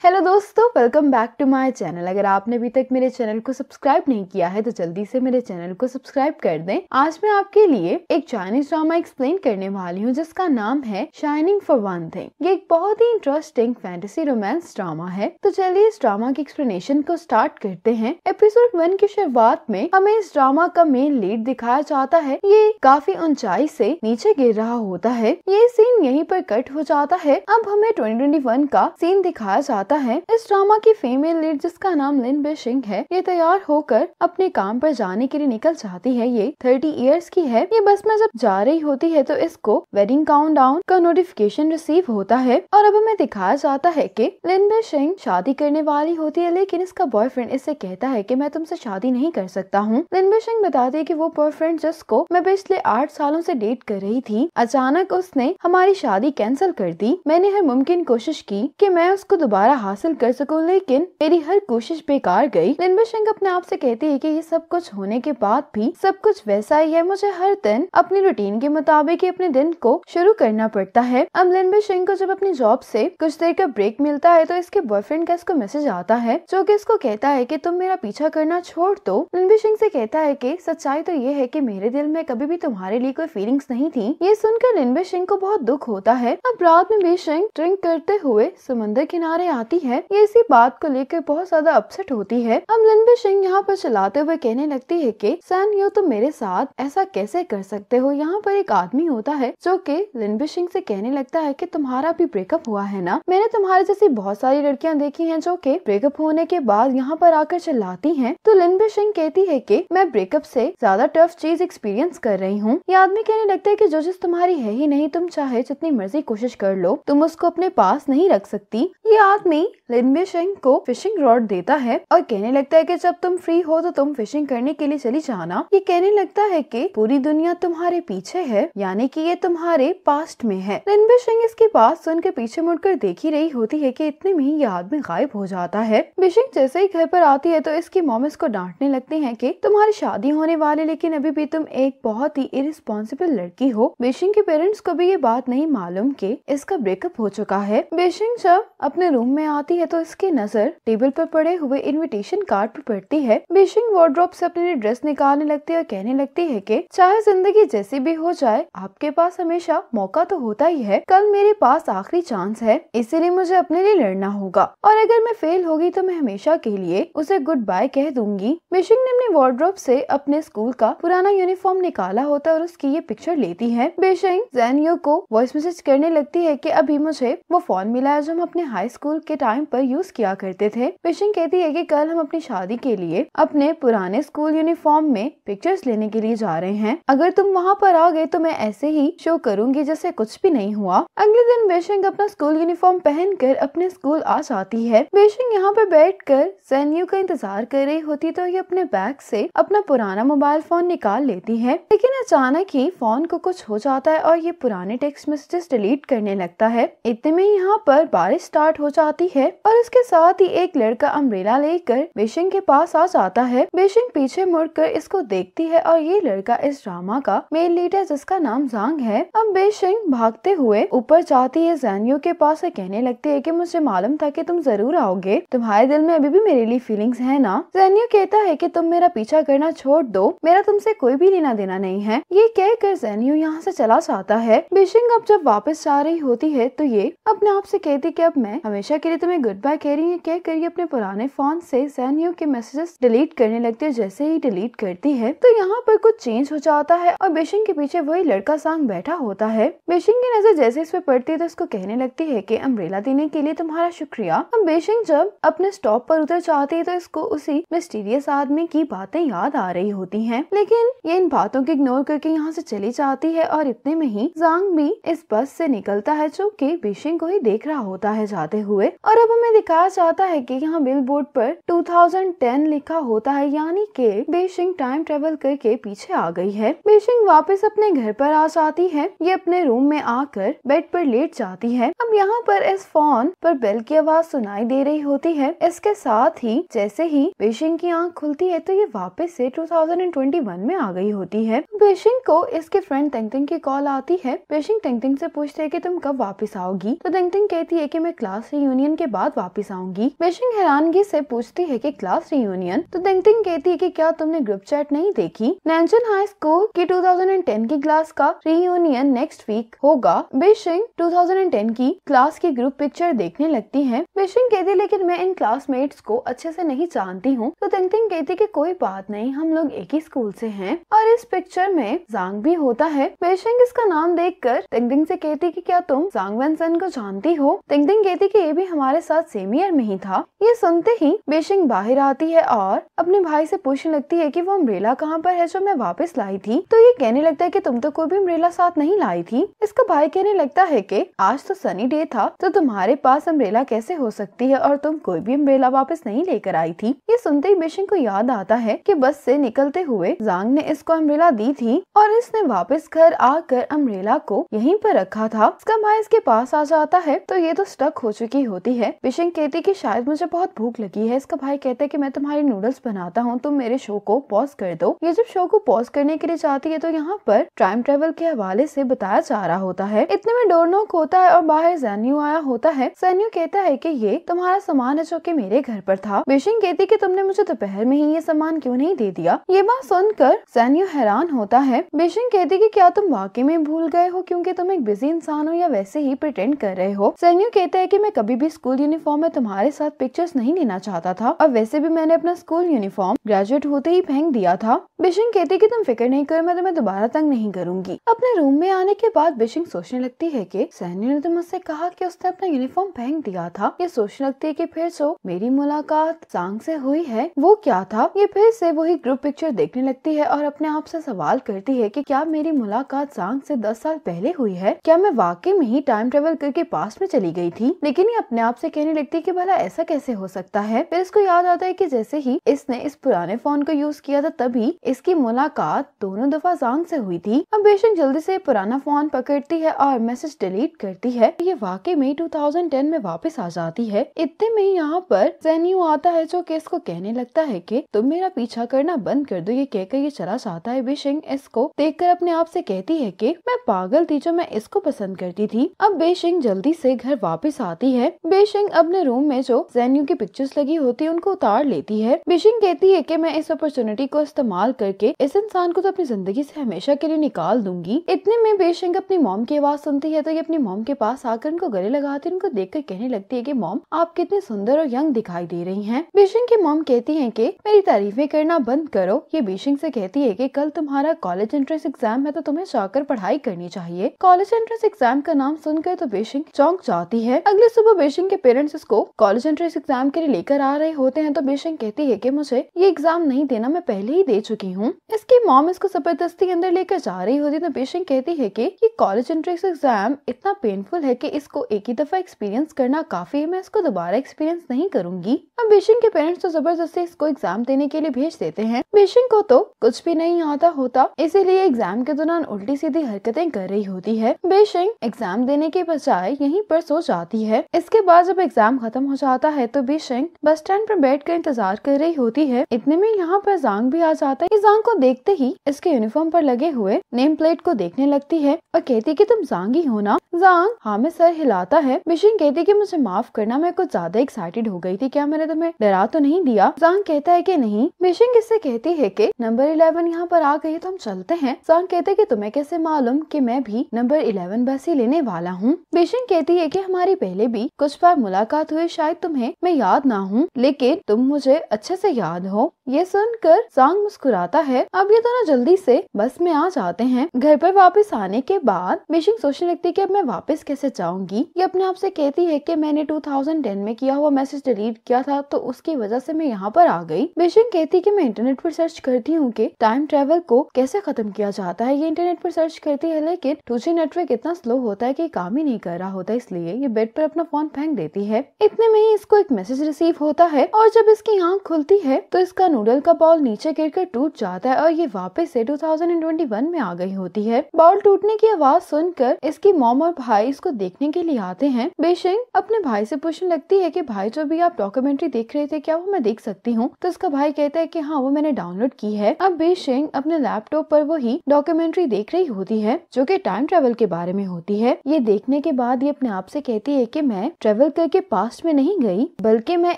Hello दोस्तों, welcome back to my channel. अगर आपने अभी तक मेरे चैनल को सब्सक्राइब नहीं किया है तो जल्दी से मेरे चैनल को सब्सक्राइब कर दें। आज मैं आपके लिए एक चाइनीज ड्रामा एक्सप्लेन करने वाली हूँ जिसका नाम है शाइनिंग फॉर वन थिंग। ये एक बहुत ही इंटरेस्टिंग फैंटेसी रोमांस ड्रामा है। तो चलिए इस ड्रामा की एक्सप्लेनेशन को स्टार्ट करते हैं। एपिसोड 1 की शुरुआत में हमें इस ड्रामा का मेन लीड दिखाया जाता है। ये काफी ऊंचाई से नीचे गिर रहा होता है। ये सीन यहीं पर कट हो जाता है। अब हमें 2021 का सीन दिखाया जाता है। इस ड्रामा की फीमेल लीड जिसका नाम लिन बेशिंग है, ये तैयार होकर अपने काम पर जाने के लिए निकल जाती है। ये 30 इयर्स की है। ये बस में जब जा रही होती है तो इसको वेडिंग काउंटडाउन का नोटिफिकेशन रिसीव होता है और अब हमें दिखाया जाता है कि लिन बेशिंग शादी करने वाली होती है, लेकिन इसका बॉयफ्रेंड इससे कहता है कि मैं तुमसे शादी नहीं कर सकता हूँ। लिन बेशिंग बताती है कि वो बॉयफ्रेंड जिसको मैं पिछले 8 सालों से डेट कर रही थी, अचानक उसने हमारी शादी कैंसिल कर दी। मैंने हर मुमकिन कोशिश की कि मैं उसको दोबारा हासिल कर सकूं, लेकिन मेरी हर कोशिश बेकार गई। लिन बेशिंग अपने आप से कहती है कि ये सब कुछ होने के बाद भी सब कुछ वैसा ही है। मुझे हर दिन अपनी रूटीन के मुताबिक अपने दिन को शुरू करना पड़ता है। अब लिन बेशिंग को जब अपनी जॉब से कुछ देर का ब्रेक मिलता है तो इसके बॉयफ्रेंड का इसको मैसेज आता है जो कि इसको कहता है कि तुम मेरा पीछा करना छोड़ दो। लिन बेशिंग से कहता है कि सच्चाई तो ये है कि मेरे दिल में कभी भी तुम्हारे लिए कोई फीलिंग्स नहीं थी। ये सुनकर लिन बेशिंग को बहुत दुख होता है। अब रात में बेशिंग ड्रिंक करते हुए समंदर किनारे आती है। ये इसी बात को लेकर बहुत ज्यादा अपसेट होती है। अब लिन बेशिंग यहाँ पर चलाते हुए कहने लगती है कि सन यो तुम मेरे साथ ऐसा कैसे कर सकते हो। यहाँ पर एक आदमी होता है जो कि लिन बेशिंग से कहने लगता है कि तुम्हारा भी ब्रेकअप हुआ है ना। मैंने तुम्हारे जैसी बहुत सारी लड़कियां देखी हैं जो कि ब्रेकअप होने के बाद यहाँ पर आकर चिल्लाती हैं। तो लिन बेशिंग कहती है कि मैं ब्रेकअप से ज्यादा टफ चीज एक्सपीरियंस कर रही हूँ। ये आदमी कहने लगता है कि जो चीज तुम्हारी है ही नहीं, तुम चाहे जितनी मर्जी कोशिश कर लो, तुम उसको अपने पास नहीं रख सकती। ये आदमी लिन बेशिंग को फिशिंग रॉड देता है और कहने लगता है कि जब तुम फ्री हो तो तुम फिशिंग करने के लिए चली जाना। ये कहने लगता है कि पूरी दुनिया तुम्हारे पीछे है, यानी कि ये तुम्हारे पास्ट में है। लिन बेशिंग इसकी बात सुनकर पीछे मुड़कर देख ही रही होती है कि इतने में ही ये आदमी गायब हो जाता है। बेशिंग जैसे ही घर पर आती है तो इसकी मॉम इसको डांटने लगती है कि तुम्हारी शादी होने वाली, लेकिन अभी भी तुम एक बहुत ही इरिस्पॉन्सिबल लड़की हो। बेशिंग के पेरेंट्स को भी ये बात नहीं मालूम कि इसका ब्रेकअप हो चुका है। बेशिंग जब अपने रूम में आती है तो इसकी नजर टेबल पर पड़े हुए इनविटेशन कार्ड पर पड़ती है। बेशिंग वार्डरोब से अपने लिए ड्रेस निकालने लगती है और कहने लगती है कि चाहे जिंदगी जैसी भी हो जाए, आपके पास हमेशा मौका तो होता ही है। कल मेरे पास आखिरी चांस है, इसीलिए मुझे अपने लिए लड़ना होगा और अगर मैं फेल होगी तो मैं हमेशा के लिए उसे गुड बाय कह दूंगी। बेशिंग ने अपने वार्डरोब से अपने स्कूल का पुराना यूनिफॉर्म निकाला होता है और उसकी ये पिक्चर लेती है। बेशिंग ज़ेनियो को वॉइस मैसेज करने लगती है कि अभी मुझे वो फोन मिला है जो हम अपने हाई स्कूल के टाइम पर यूज किया करते थे। बेशिंग कहती है कि कल हम अपनी शादी के लिए अपने पुराने स्कूल यूनिफॉर्म में पिक्चर्स लेने के लिए जा रहे हैं। अगर तुम वहाँ पर आ गए तो मैं ऐसे ही शो करूंगी जैसे कुछ भी नहीं हुआ। अगले दिन बेशिंग अपना स्कूल यूनिफॉर्म पहनकर अपने स्कूल आ जाती है। बेशिंग यहाँ पर बैठकर ज़ेनियो का इंतजार कर रही होती तो ये अपने बैग से अपना पुराना मोबाइल फोन निकाल लेती है, लेकिन अचानक ही फोन को कुछ हो जाता है और ये पुराने टेक्स्ट मैसेजेस डिलीट करने लगता है। इतने में यहाँ पर बारिश स्टार्ट हो जाती है और उसके साथ ही एक लड़का अम्ब्रेला लेकर बेशिंग के पास आ जाता है। बेशिंग पीछे मुड़कर इसको देखती है और ये लड़का इस ड्रामा का मेन लीड है जिसका नाम जांग है। अब बेशिंग भागते हुए ऊपर जाती है ज़ेनियो के पास और कहने लगती है कि मुझे मालूम था कि तुम जरूर आओगे, तुम्हारे दिल में अभी भी मेरे लिए फीलिंग्स है ना। ज़ेनियो कहता है कि तुम मेरा पीछा करना छोड़ दो, मेरा तुमसे कोई भी लेना देना नहीं है। ये कहकर ज़ेनियो यहाँ से चला जाता है। बेशिंग अब जब वापस जा रही होती है तो ये अपने आप से कहती कि अब मैं हमेशा के लिए तुम्हें गुड बाय कह रही हूँ। कहकर ये अपने पुराने फोन से ज़ेनियो के मैसेजेस डिलीट करने लगती है। जैसे ही डिलीट करती है तो यहाँ पर कुछ चेंज हो जाता है और बेशिंग के पीछे वही लड़का सांग बैठा होता है। बेशिंग की नजर जैसे इस पे पड़ती है तो उसको कहने लगती है कि अम्ब्रेला देने के लिए तुम्हारा शुक्रिया। अब बेशिंग जब अपने स्टॉप पर उतर जाती है तो इसको उसी मिस्टीरियस आदमी की बातें याद आ रही होती हैं, लेकिन ये इन बातों को इग्नोर करके यहाँ से चली जाती है और इतने में ही जांग भी इस बस से निकलता है जो कि बेशिंग को ही देख रहा होता है जाते हुए। और अब हमें दिखाया जाता है कि यहाँ बिल बोर्ड पर 2010 लिखा होता है, यानी कि बेशिंग टाइम ट्रेवल करके पीछे आ गई है। बेशिंग वापस अपने घर पर आ जाती है। ये अपने रूम में आकर बेड पर लेट जाती है। अब यहाँ पर इस फोन पर बेल की आवाज सुनाई दे रही होती है। इसके साथ ही जैसे ही बेशिंग की आंख खुलती है तो ये वापस से 2021 में आ गई होती है। बेशिंग को इसके फ्रेंड टेंगटिंग की कॉल आती है। बेशिंग टेंगटिंग से पूछते है कि तुम कब वापस आओगी, तो टेंगटिंग कहती है कि मैं क्लास रियूनियन टाइम के बाद वापस आऊंगी। बेशिंग हैरानगी से पूछती है कि क्लास रियूनियन, तो तिंगतिंग कहती है कि क्या तुमने ग्रुप चैट नहीं देखी? नैनचुन हाई स्कूल की 2010 की क्लास का रियूनियन नेक्स्ट वीक होगा। बेशिंग 2010 की क्लास की ग्रुप पिक्चर देखने लगती है। बेशिंग कहती लेकिन मैं इन क्लासमेट्स को अच्छे से नहीं जानती हूँ। तो तिंगतिंग कहती कि कोई बात नहीं, हम लोग एक ही स्कूल से हैं और इस पिक्चर में जांग भी होता है। बेशिंग इसका नाम देखकर तिंगतिंग से कहती कि क्या तुम जांग वेनसन को जानती हो? तिंगतिंग कहती कि ये भी हमारे साथ सेम ईयर में ही था। ये सुनते ही बेशिंग बाहर आती है और अपने भाई से पूछने लगती है कि वो अम्ब्रेला कहाँ पर है जो मैं वापस लाई थी। तो ये कहने लगता है कि तुम तो कोई भी अम्ब्रेला साथ नहीं लाई थी। इसका भाई कहने लगता है कि आज तो सनी डे था, तो तुम्हारे पास अम्ब्रेला कैसे हो सकती है और तुम कोई भी अम्ब्रेला वापस नहीं लेकर आई थी। ये सुनते ही बेशिंग को याद आता है कि बस से निकलते हुए जांग ने इसको अम्ब्रेला दी थी और इसने वापस घर आकर अम्ब्रेला को यहीं पर रखा था। इसका भाई इसके पास आ जाता है तो ये तो स्टक हो चुकी होती है। बेशिंग कहती कि शायद मुझे बहुत भूख लगी है। इसका भाई कहता है कि मैं तुम्हारे नूडल्स बनाता हूँ, तुम मेरे शो को पॉज कर दो। ये जब शो को पॉज करने के लिए चाहती है तो यहाँ पर टाइम ट्रेवल के हवाले से बताया जा रहा होता है। इतने में डोर नॉक होता है और बाहर ज़ेन्यू आया होता है। ज़ेन्यू कहता है कि ये तुम्हारा सामान है जो कि मेरे घर पर था। बेशिंग कहती कि तुमने मुझे दोपहर में ही ये सामान क्यों नहीं दे दिया। ये बात सुनकर ज़ेन्यू हैरान होता है। बेशिंग कहती कि क्या तुम वाकई में भूल गए हो क्योंकि तुम एक बिजी इंसान हो या वैसे ही प्रिटेंड कर रहे हो। ज़ेन्यू कहता है कि मैं कभी भी स्कूल यूनिफॉर्म में तुम्हारे साथ पिक्चर्स नहीं लेना चाहता था और वैसे भी मैंने अपना स्कूल यूनिफॉर्म ग्रेजुएट होते ही फेंक दिया था। बेशिंग कहती कि तुम फिक्र नहीं करो, मैं तुम्हें दोबारा तंग नहीं करूंगी। अपने रूम में आने के बाद बेशिंग सोचने लगती है कि ज़ेन्यू ने तो मुझसे कहा कि उसने अपना यूनिफॉर्म फेंक दिया था। ये सोचने लगती है कि फिर जो मेरी मुलाकात जांग से हुई है वो क्या था। ये फिर से वही ग्रुप पिक्चर देखने लगती है और अपने आप से सवाल करती है कि क्या मेरी मुलाकात जांग से 10 साल पहले हुई है? क्या मैं वाकई में ही टाइम ट्रेवल करके पास्ट में चली गई थी? लेकिन ये अपने आप से कहने लगती है कि भला ऐसा कैसे हो सकता है। फिर इसको याद आता है कि जैसे ही इसने इस पुराने फोन को यूज किया था तभी इसकी मुलाकात दोनों दफा जांग से हुई थी। अब बेशिंग जल्दी से पुराना फोन पकड़ती है और मैसेज डिलीट करती है। ये वाकई में 2010 में वापस आ जाती है। इतने में यहाँ पर ज़ेन्यू आता है जो कि इसको कहने लगता है कि तुम मेरा पीछा करना बंद कर दो। ये कहकर ये चला जाता है। बेशिंग इसको देखकर अपने आप से कहती है कि मैं पागल थी जो मैं इसको पसंद करती थी। अब बेशिंग जल्दी से घर वापस आती है। बेशिंग अपने रूम में जो ज़ेन्यू की पिक्चर्स लगी होती है उनको उतार लेती है। बेशिंग कहती है कि मैं इस अपॉर्चुनिटी को इस्तेमाल करके इस इंसान को तो अपनी जिंदगी से हमेशा के लिए निकाल दूंगी। इतने में बेशिंग अपनी मॉम की आवाज सुनती है तो ये अपनी मॉम के पास आकर उनको गले लगाती है। उनको देखकर कहने लगती है कि मॉम आप कितनी सुंदर और यंग दिखाई दे रही हैं। बेशिंग की मॉम कहती है कि मेरी तारीफें करना बंद करो। ये बेशिंग से कहती है कि कल तुम्हारा कॉलेज एंट्रेंस एग्जाम है तो तुम्हें जाकर पढ़ाई करनी चाहिए। कॉलेज एंट्रेंस एग्जाम का नाम सुनकर तो बेशिंग चौंक जाती है। अगले सुबह बेशिंग के पेरेंट्स इसको कॉलेज एंट्रेंस एग्जाम के लिए लेकर आ रहे होते हैं तो बेशिंग कहती है कि मुझे ये एग्जाम नहीं देना, मैं पहले ही दे चुकी हूँ। इसकी मॉम इसको जबरदस्ती अंदर लेकर जा रही होती है तो बेशिंग कहती है कि ये कॉलेज एंट्रेंस एग्जाम इतना पेनफुल है कि इसको एक ही दफा एक्सपीरियंस करना काफी है, मैं इसको दोबारा एक्सपीरियंस नहीं करूंगी। अब बेशिंग के पेरेंट्स तो जबरदस्ती इसको एग्जाम देने के लिए भेज देते हैं। बेशिंग को तो कुछ भी नहीं आता होता, इसीलिए एग्जाम के दौरान उल्टी सीधी हरकतें कर रही होती है। बेशिंग एग्जाम देने के बजाय यहीं पर सो जाती है। इसके बाद जब एग्जाम खत्म हो जाता है तो बेशिंग बस स्टैंड पर बैठकर इंतजार कर रही होती है। इतने में यहाँ पर जांग भी आ जाता है। जांग को देखते ही इसके यूनिफॉर्म पर लगे हुए नेम प्लेट को देखने लगती है और कहती है कि तुम जांग ही हो ना। जांग हाँ में सर हिलाता है। बेशिंग कहती है कि मुझे माफ करना, मैं कुछ ज्यादा एक्साइटेड हो गई थी, क्या मैंने तुम्हें डरा तो नहीं दिया? जांग कहता है कि नहीं। बेशिंग इससे कहती है कि नंबर 11 यहाँ पर आ गई तो हम चलते हैं। जांग कहते है कि तुम्हें कैसे मालूम कि मैं भी नंबर 11 बस ही लेने वाला हूँ। बेशिंग कहती है कि हमारी पहले भी कुछ बार मुलाकात हुई, शायद तुम्हें मैं याद ना हूँ लेकिन तुम मुझे अच्छे से याद हो। ये सुनकर जांग मुस्कुराता है। अब ये दोनों जल्दी से बस में आ जाते हैं। घर पर वापस आने के बाद बेशिंग सोचने लगती है कि अब मैं वापस कैसे जाऊंगी। ये अपने आप से कहती है कि मैंने 2010 में किया हुआ मैसेज डिलीट किया था तो उसकी वजह से मैं यहाँ पर आ गई। बेशिंग कहती है कि मैं इंटरनेट पर सर्च करती हूँ कि टाइम ट्रेवल को कैसे खत्म किया जाता है। ये इंटरनेट पर सर्च करती है लेकिन 2G नेटवर्क इतना स्लो होता है कि काम ही नहीं कर रहा होता, इसलिए ये बेड पर अपना फोन फेंक देती है। इतने में ही इसको एक मैसेज रिसीव होता है और जब इसकी आंख खुलती है तो इसका नूडल का बाउल नीचे गिरकर टूट जाता है और ये वापस से 2021 में आ गई होती है। बाउल टूटने की आवाज सुनकर इसकी मॉम और भाई इसको देखने के लिए आते हैं। बेशिंग अपने भाई से पूछने लगती है कि भाई जो भी आप डॉक्यूमेंट्री देख रहे थे क्या वो मैं देख सकती हूँ? तो इसका भाई कहता है कि हाँ वो मैंने डाउनलोड की है। अब बेशिंग अपने लैपटॉप पर वही डॉक्यूमेंट्री देख रही होती है जो कि टाइम ट्रेवल के बारे में होती है। ये देखने के बाद ये अपने आप से कहती है कि मैं ट्रेवल ट्रैवल करके पास्ट में नहीं गई, बल्कि मैं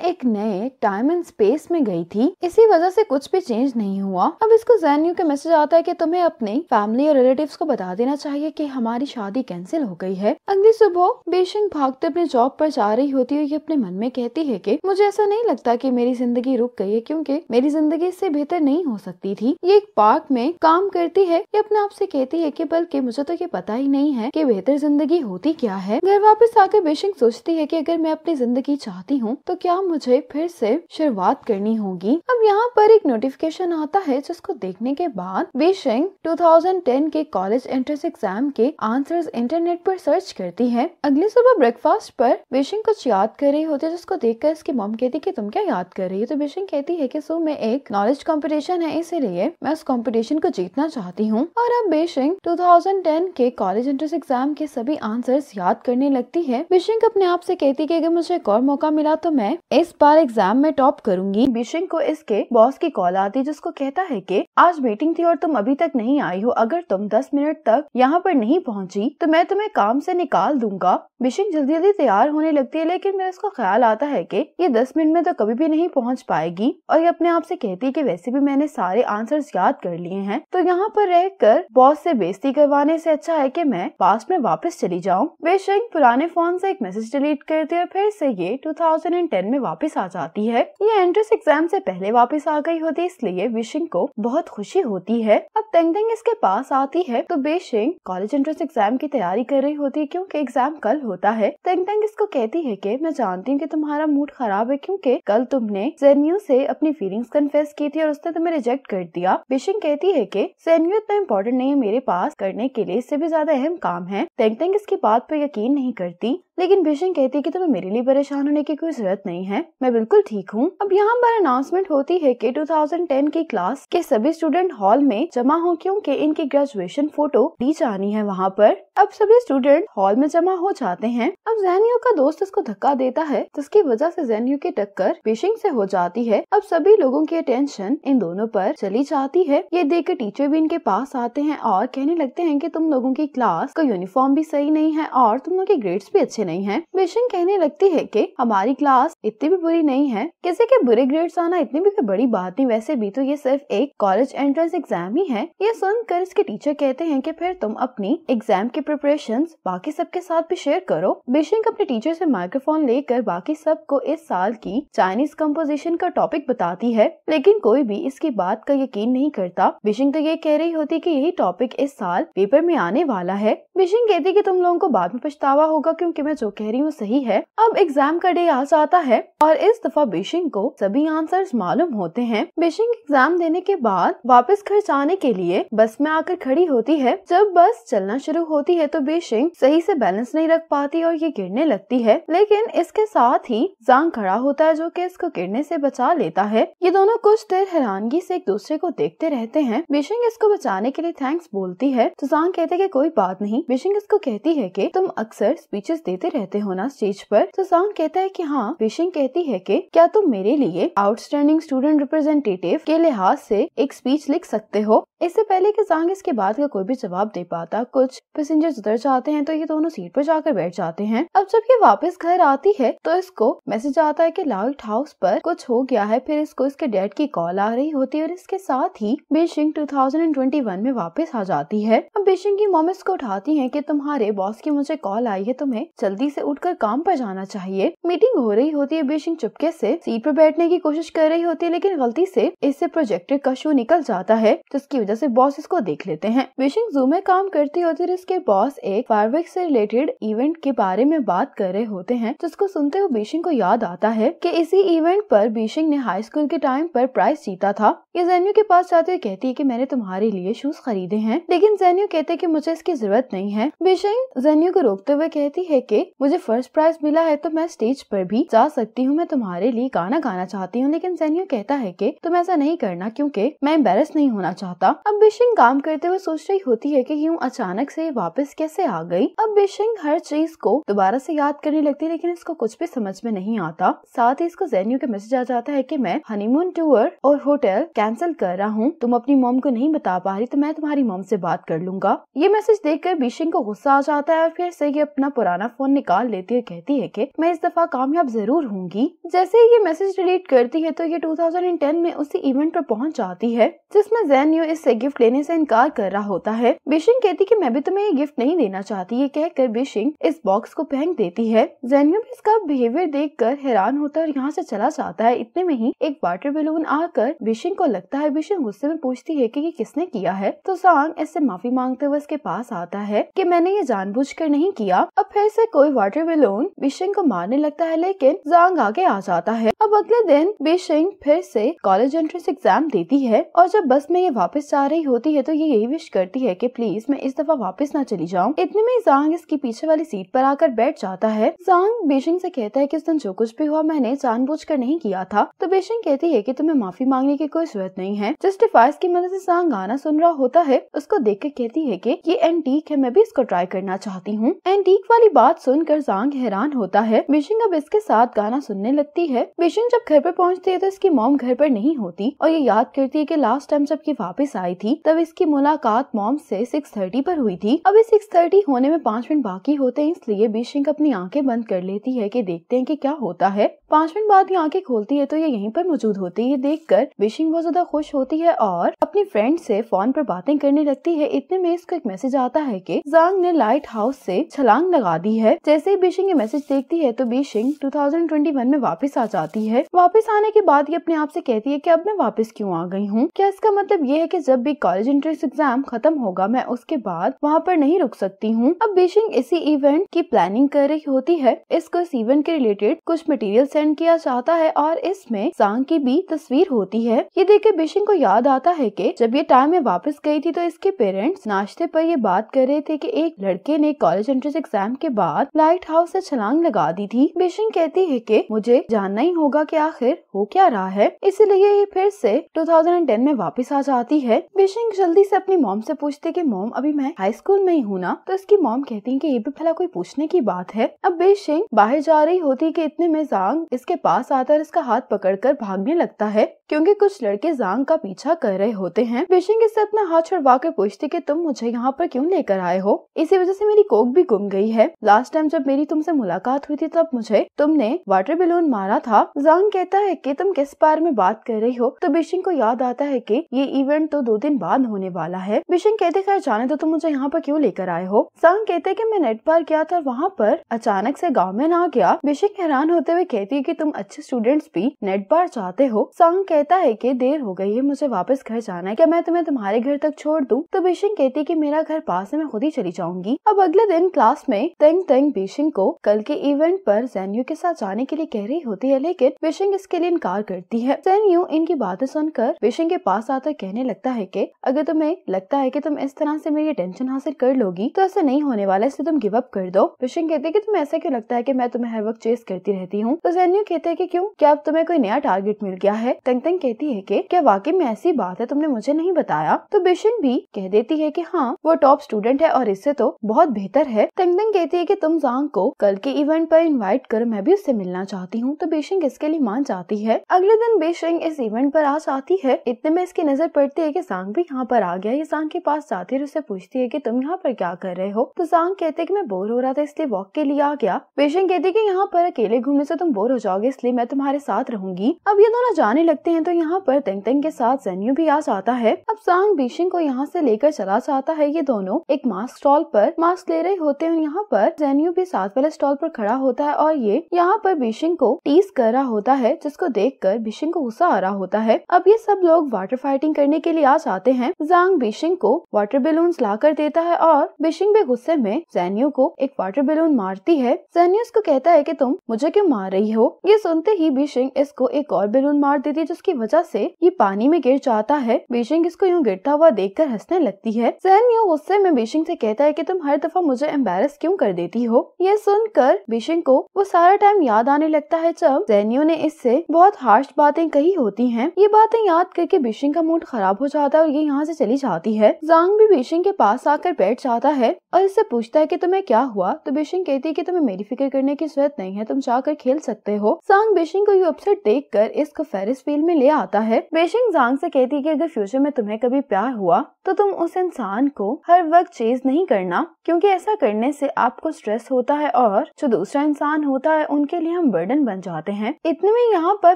एक नए टाइम एंड स्पेस में गई थी। इसी वजह से कुछ भी चेंज नहीं हुआ। अब इसको ज़ेन्यू का मैसेज आता है कि तुम्हें अपने फैमिली और रिलेटिव्स को बता देना चाहिए कि हमारी शादी कैंसिल हो गई है। अगली सुबह बेशिंग भागते अपने जॉब पर जा रही होती है। ये अपने मन में कहती है कि मुझे ऐसा नहीं लगता कि मेरी जिंदगी रुक गई है, क्योंकि मेरी जिंदगी इससे बेहतर नहीं हो सकती थी। ये एक पार्क में काम करती है। ये अपने आप से कहती है कि बल्कि मुझे तो ये पता ही नहीं है कि बेहतर जिंदगी होती क्या है। घर वापस आकर बेशिंग सोचती है कि अगर मैं अपनी जिंदगी चाहती हूँ तो क्या मुझे फिर से शुरुआत करनी होगी। अब यहाँ पर एक नोटिफिकेशन आता है, जिसको देखने के बाद बेशिंग 2010 के कॉलेज एंट्रेंस एग्जाम के आंसर्स इंटरनेट पर सर्च करती है। अगली सुबह ब्रेकफास्ट पर बेशिंग कुछ याद कर रही होती है, जिसको देखकर इसकी मॉम कहती कि तुम क्या याद कर रही हो। तो बेशिंग कहती है कि सो में एक नॉलेज कंपटीशन है, इसीलिए मैं उस कंपटीशन को जीतना चाहती हूँ। और अब बेशिंग 2010 के कॉलेज एंट्रेंस एग्जाम के सभी आंसर्स याद करने लगती है। बेशिंग अपने आप से कहती है कि अगर मुझे एक और मौका मिला तो मैं इस बार एग्जाम में टॉप करूंगी। बेशिंग को इसके बॉस की कॉल आती है, जिसको कहता है कि आज मीटिंग थी और तुम अभी तक नहीं आई हो। अगर तुम 10 मिनट तक यहाँ पर नहीं पहुँची तो मैं तुम्हें काम से निकाल दूंगा। बेशिंग जल्दी जल्दी तैयार होने लगती है, लेकिन मेरे इसको ख्याल आता है कि ये 10 मिनट में तो कभी भी नहीं पहुँच पाएगी। और ये अपने आप से कहती है कि वैसे भी मैंने सारे आंसर्स याद कर लिए हैं, तो यहाँ पर रहकर बॉस से बेइज्जती करवाने से अच्छा है कि मैं पास्ट में वापस चली जाऊँ। बेशिंग पुराने फोन से एक मैसेज डिलीट करती है और फिर से ये 2010 में वापस आ जाती है। ये एंट्रेंस एग्जाम से पहले वापस आ गई होती है, इसलिए बेशिंग को बहुत खुशी होती है। अब तेंग तेंग इसके पास आती है तो बेशिंग कॉलेज एंट्रेंस एग्जाम की तैयारी कर रही होती है, क्योंकि एग्जाम कल होता है। तेंग तेंग इसको कहती है कि मैं जानती हूँ कि तुम्हारा मूड खराब है, क्योंकि कल तुमने ज़ेन्यू से अपनी फीलिंग्स कन्फेस की थी और उसने तुम्हें रिजेक्ट कर दिया। बेशिंग कहती है कि ज़ेन्यू इतना इम्पोर्टेंट नहीं है मेरे पास करने के लिए, इससे भी ज्यादा अहम काम है। तेंग तेंग इसकी बात पर यकीन नहीं करती, लेकिन बेशिंग कहती है कि तुम्हें मेरे लिए परेशान होने की कोई जरूरत नहीं है, मैं बिल्कुल ठीक हूँ। अब यहाँ पर अनाउंसमेंट होती है कि 2010 की क्लास के सभी स्टूडेंट हॉल में जमा हो, क्योंकि इनकी ग्रेजुएशन फोटो ली जानी है वहाँ पर। अब सभी स्टूडेंट हॉल में जमा हो जाते हैं। अब ज़ेन्यू का दोस्त इसको धक्का देता है, जिसकी वजह से ज़ेन्यू की टक्कर बेशिंग से हो जाती है। अब सभी लोगों की अटेंशन इन दोनों पर चली जाती है। ये देख कर टीचर भी इनके पास आते हैं और कहने लगते हैं कि तुम लोगों की क्लास का यूनिफॉर्म भी सही नहीं है और तुम लोगों के ग्रेड्स भी अच्छे नहीं है। बेशिंग कहने लगती है कि हमारी क्लास इतनी भी बुरी नहीं है, किसी के बुरे ग्रेड्स आना इतनी भी कोई बड़ी बात नहीं, वैसे भी तो ये सिर्फ एक कॉलेज एंट्रेंस एग्जाम ही है। ये सुनकर इसके टीचर कहते हैं कि फिर तुम अपनी एग्जाम की प्रिपरेशंस बाकी सबके साथ भी शेयर करो। बेशिंग अपने टीचर से माइक्रोफोन लेकर बाकी सबको इस साल की चाइनीज कंपोजिशन का टॉपिक बताती है, लेकिन कोई भी इसकी बात का यकीन नहीं करता। बेशिंग तो ये कह रही होती कि यही टॉपिक इस साल पेपर में आने वाला है। बेशिंग कहती कि तुम लोगों को बाद में पछतावा होगा, क्योंकि मैं जो कह रही हूँ सही है। अब एग्जाम का डे आ जाता है और इस दफा बेशिंग को सभी आंसर्स मालूम होते हैं। बेशिंग एग्जाम देने के बाद वापस घर जाने के लिए बस में आकर खड़ी होती है। जब बस चलना शुरू होती है तो बेशिंग सही से बैलेंस नहीं रख पाती और ये गिरने लगती है, लेकिन इसके साथ ही ज़ांग खड़ा होता है, जो कि इसको गिरने से बचा लेता है। ये दोनों कुछ देर हैरानगी से एक दूसरे को देखते रहते हैं। बेशिंग इसको बचाने के लिए थैंक्स बोलती है तो ज़ांग कहते हैं कि कोई बात नहीं। बेशिंग इसको कहती है कि तुम अक्सर स्पीचेस देते रहते हो ना स्टेज पर, तो ज़ांग कहता है कि हाँ। बेशिंग कहती है कि क्या तुम मेरे लिए आउटस्टैंडिंग स्टूडेंट रिप्रेजेंटेटिव के लिहाज से एक स्पीच लिख सकते हो। इससे पहले कि ज़ांग इसके बाद का कोई भी जवाब दे पाता, कुछ पैसेंजर्स उतर जाते हैं तो ये दोनों सीट पर जाकर बैठ जाते हैं। अब जब ये वापस घर आती है तो इसको मैसेज आता है कि लाइट हाउस पर कुछ हो गया है। फिर इसको इसके डैड की कॉल आ रही होती है और इसके साथ ही बेशिंग 2021 में वापस आ जाती है। अब बेशिंग की मॉम इसको उठाती है कि तुम्हारे बॉस की मुझे कॉल आई है, तुम्हें जल्दी से उठकर काम पर जाना चाहिए। मीटिंग हो रही होती है। बेशिंग चुपके से सीट पर बैठने की कोशिश कर रही होती है, लेकिन गलती से इससे प्रोजेक्टर का शू निकल जाता है, जिसकी वजह से बॉस इसको देख लेते हैं। बेशिंग जूम में काम करती होती है। इसके बॉस एक फायरवर्क्स से रिलेटेड इवेंट के बारे में बात कर रहे होते हैं, जिसको सुनते हुए बेशिंग को याद आता है कि इसी इवेंट पर बेशिंग ने हाई स्कूल के टाइम पर प्राइज जीता था। ये ज़ेन्यू के पास जाते हुए कहती है कि मैंने तुम्हारे लिए शूज खरीदे हैं, लेकिन ज़ेन्यू कहते हैं कि मुझे इसकी जरूरत नहीं है। बेशिंग ज़ेन्यू को रोकते हुए कहती है कि मुझे फर्स्ट प्राइज मिला है तो मैं स्टेज पर भी जा सकती हूँ, मैं तुम्हारे लिए गाना गाना चाहती हूँ। लेकिन ज़ेन्यू कहता है कि तुम ऐसा नहीं करना, क्योंकि मैं एम्बेरस नहीं होना चाहता। अब बेशिंग काम करते हुए सोच रही होती है कि यूँ अचानक से वापस वापस कैसे आ गई। अब बिशिंग हर चीज को दोबारा से याद करने लगती है, लेकिन इसको कुछ भी समझ में नहीं आता। साथ ही इसको ज़ेन्यू का मैसेज आ जाता है कि मैं हनीमून टूर और होटल कैंसिल कर रहा हूँ, तुम अपनी मॉम को नहीं बता पा रही तो मैं तुम्हारी मॉम से बात कर लूंगा। ये मैसेज देखकर बिशिंग को गुस्सा आ जाता है और फिर से ये अपना पुराना फोन निकाल लेती है, कहती है कि मैं इस दफा कामयाब जरूर होंगी। जैसे ही ये मैसेज डिलीट करती है तो ये 2010 में उसी इवेंट पर पहुंच जाती है जिसमें ज़ेन्यू इससे गिफ्ट लेने से इनकार कर रहा होता है। बिशिंग कहती कि मैं भी तुम्हें ये गिफ्ट नहीं देना चाहती। ये कहकर बिशिंग इस बॉक्स को फेंक देती है। ज़ेन्यू भी इसका बिहेवियर देखकर हैरान होता है और यहाँ से चला जाता है। इतने में ही एक वाटर बैलून आकर बिशिंग को लगता है। बिशिंग गुस्से में पूछती है कि ये किसने किया है, तो ज़ांग इससे माफी मांगते हुए इसके पास आता है कि मैंने ये जानबूझकर नहीं किया। अब फिर से कोई वाटर बैलून बिशिंग को मारने लगता है, लेकिन ज़ांग आगे आ जाता है। अब अगले दिन बिशिंग फिर से कॉलेज एंट्रेंस एग्जाम देती है और जब बस में ये वापस जा रही होती है तो ये यही विश करती है कि प्लीज मैं इस दफा वापस ना चली जाऊं। इतने में ज़ांग इसकी पीछे वाली सीट पर आकर बैठ जाता है। ज़ांग बिशिंग से कहता है कि उस दिन जो कुछ भी हुआ मैंने जानबूझकर नहीं किया था। तो बिशिंग कहती है कि तुम्हें माफी मांगने की कोई जरूरत नहीं है। जस्ट डिवाइस की मदद से ज़ांग गाना सुन रहा होता है, उसको देख कर कहती है कि ये एंटीक है, मैं भी इसको ट्राई करना चाहती हूँ। एंटीक वाली बात सुनकर ज़ांग हैरान होता है। बिशिंग अब इसके साथ गाना सुनने लगती है। बिशिंग जब घर पर पहुँचती है तो इसकी मॉम घर पर नहीं होती और ये याद करती है कि लास्ट टाइम जब ये वापस आई थी तब इसकी मुलाकात मॉम से 6:30 पर हुई थी। अभी 6:30 होने में 5 मिनट बाकी होते हैं, इसलिए बिशिंग अपनी आंखें बंद कर लेती है कि देखते हैं कि क्या होता है। 5 मिनट बाद ये आंखें खोलती है तो ये यहीं पर मौजूद होती है। ये देखकर बिशिंग बहुत ज्यादा खुश होती है और अपनी फ्रेंड से फोन पर बातें करने लगती है। इतने में इसको एक मैसेज आता है कि ज़ांग ने लाइट हाउस से छलांग लगा दी है। जैसे ही बिशिंग ये मैसेज देखती है तो बिशिंग 2021 में वापस आ जाती है। वापस आने के बाद ये अपने आप से कहती है कि अब मैं वापस क्यों आ गई हूँ। क्या इसका मतलब ये है कि जब भी कॉलेज एंट्रेंस एग्जाम खत्म होगा मैं उसके बाद वहाँ पर नहीं रुक सकती हूँ। अब बिशिंग इसी इवेंट की प्लानिंग कर रही होती है। इसको इस इवेंट के रिलेटेड कुछ मटेरियल सेंड किया जाता है और इसमें ज़ांग की भी तस्वीर होती है। ये देख के बिशिंग को याद आता है कि जब ये टाइम में वापस गई थी तो इसके पेरेंट्स नाश्ते पर ये बात कर रहे थे कि एक लड़के ने कॉलेज एंट्रेंस एग्जाम के बाद लाइट हाउस से छलांग लगा दी थी। बिशिंग कहती है कि मुझे जानना ही होगा कि आखिर हो क्या रहा है, इसलिए ये फिर से 2010 में वापस आ जाती है। बिशिंग जल्दी से अपनी मॉम से पूछती कि मॉम अभी मैं हाई स्कूल में ही हूँ ना, तो इसकी मॉम कहती है कि ये भी भला कोई पूछने की बात है। अब बिशिंग बाहर जा रही होती कि इतने में ज़ांग इसके पास आता और इसका हाथ पकड़कर भागने लगता है क्योंकि कुछ लड़के ज़ांग का पीछा कर रहे होते हैं। बिशिंग इससे अपना हाथ छुड़वा कर पूछती कि तुम मुझे यहाँ पर क्यों लेकर आए हो, इसी वजह से मेरी कोक भी गुम गई है। लास्ट टाइम जब मेरी तुमसे मुलाकात हुई थी तब मुझे तुमने वाटर बैलून मारा था। ज़ांग कहता है कि तुम किस बारे में बात कर रही हो। तो बिशिंग को याद आता है कि ये इवेंट तो 2 दिन बाद होने वाला है। बिशिंग कहते खैर जाने तो तुम मुझे यहाँ पर क्यों लेकर आए हो। ज़ांग कहते कि मैं नेट बार गया था, वहाँ पर अचानक से गाँव में ना गया। बिशिंग हैरान होते हुए कहती है कि तुम अच्छे स्टूडेंट्स भी नेट बार चाहते हो। ज़ांग कहता है कि देर हो गई है, मुझे वापस घर जाना है, क्या मैं तुम्हें तुम्हारे घर तक छोड़ दूं। तो बिशिंग कहती है कि मेरा घर पास है, मैं खुद ही चली जाऊंगी। अब अगले दिन क्लास में तेंग तेंग बिशिंग को कल के इवेंट पर ज़ेन्यू के साथ जाने के लिए कह रही होती है, लेकिन बिशिंग इसके लिए इनकार करती है। ज़ेन्यू इनकी बातें सुनकर बिशिंग के पास आकर कहने लगता है कि अगर तुम्हें लगता है कि तुम इस तरह से मेरी अटेंशन हासिल कर लोगी तो ऐसा नहीं होने वाला, इसलिए तुम गिव अप कर दो। बिशिंग कहती है कि तुम्हें ऐसा क्यों लगता है कि मैं तुम्हें हर वक्त चेस करती रहती हूँ। तो ज़ेन्यू कहते हैं कि क्यों, क्या अब तुम्हें कोई नया टारगेट मिल गया है। तेंग तेंग कहती है कि क्या वाकई में ऐसी बात है, तुमने मुझे नहीं बताया। तो बिशिंग भी कह देती है कि हाँ वो टॉप स्टूडेंट है और इससे तो बहुत बेहतर है। तेंग तेंग कहती है कि तुम ज़ांग को कल के इवेंट पर इनवाइट करो, मैं भी उससे मिलना चाहती हूँ। तो बिशिंग इसके लिए मान जाती है। अगले दिन बिशिंग इस इवेंट पर आ जाती है। इतने में इसकी नजर पड़ती है कि ज़ांग भी यहाँ पर आ गया। ये ज़ांग के पास जाती है और उससे पूछती है कि तुम यहाँ पर क्या कर रहे हो। तो ज़ांग कहते हैं कि मैं बोर हो रहा था इसलिए वॉक के लिए आ गया। बिशिंग कहती है कि यहाँ पर अकेले घूमने से तुम बोर हो जाओगे, इसलिए मैं तुम्हारे साथ रहूंगी। अब ये दोनों जाने लगते हैं तो यहाँ पर तेंग तेंग के साथ ज़ेन्यू भी आ जाता है। अब ज़ांग बिशिंग को यहाँ से लेकर चला जाता है। ये दोनों एक मास्क स्टॉल पर मास्क ले रहे होते हैं। यहाँ पर ज़ेन्यू भी साथ वाले स्टॉल पर खड़ा होता है और ये यहाँ पर बिशिंग को टीज कर रहा होता है, जिसको देखकर बिशिंग को गुस्सा आ रहा होता है। अब ये सब लोग वाटर फाइटिंग करने के लिए आ जाते हैं। ज़ांग बिशिंग को वाटर बैलून्स ला कर देता है और बिशिंग भी गुस्से में ज़ेन्यू को एक वाटर बैलून मारती है। ज़ेन्यू इसको कहता है कि तुम मुझे क्यों मार रही हो। ये सुनते ही बिशिंग इसको एक और बैलून मार देती है, जिसकी वजह से ये पानी में गिर जाता है। बिशिंग इसको यूँ गिरता हुआ देखकर हंसने लगती है। ज़ेन्यू गुस्से में बिशिंग से कहता है कि तुम हर दफा मुझे एम्बैरस क्यों कर देती हो। ये सुनकर बिशिंग को वो सारा टाइम याद आने लगता है जब ज़ेन्यू ने इससे बहुत हार्श बातें कही होती हैं। ये बातें याद करके बिशिंग का मूड खराब हो जाता है और ये यहाँ से चली जाती है। ज़ांग भी बिशिंग के पास आकर बैठ आता है और इससे पूछता है कि तुम्हें क्या हुआ। तो बेशिंग कहती है कि तुम्हें मेरी फिक्र करने की जरूरत नहीं है, तुम जाकर खेल सकते हो। जांग बेशिंग को ये अपसेट देखकर इसको फेरिस व्हील में ले आता है। बेशिंग जांग से कहती है कि अगर फ्यूचर में तुम्हें कभी प्यार हुआ तो तुम उस इंसान को हर वक्त चेज नहीं करना, क्योंकि ऐसा करने से आपको स्ट्रेस होता है और जो दूसरा इंसान होता है उनके लिए हम बर्डन बन जाते हैं। इतने में यहाँ पर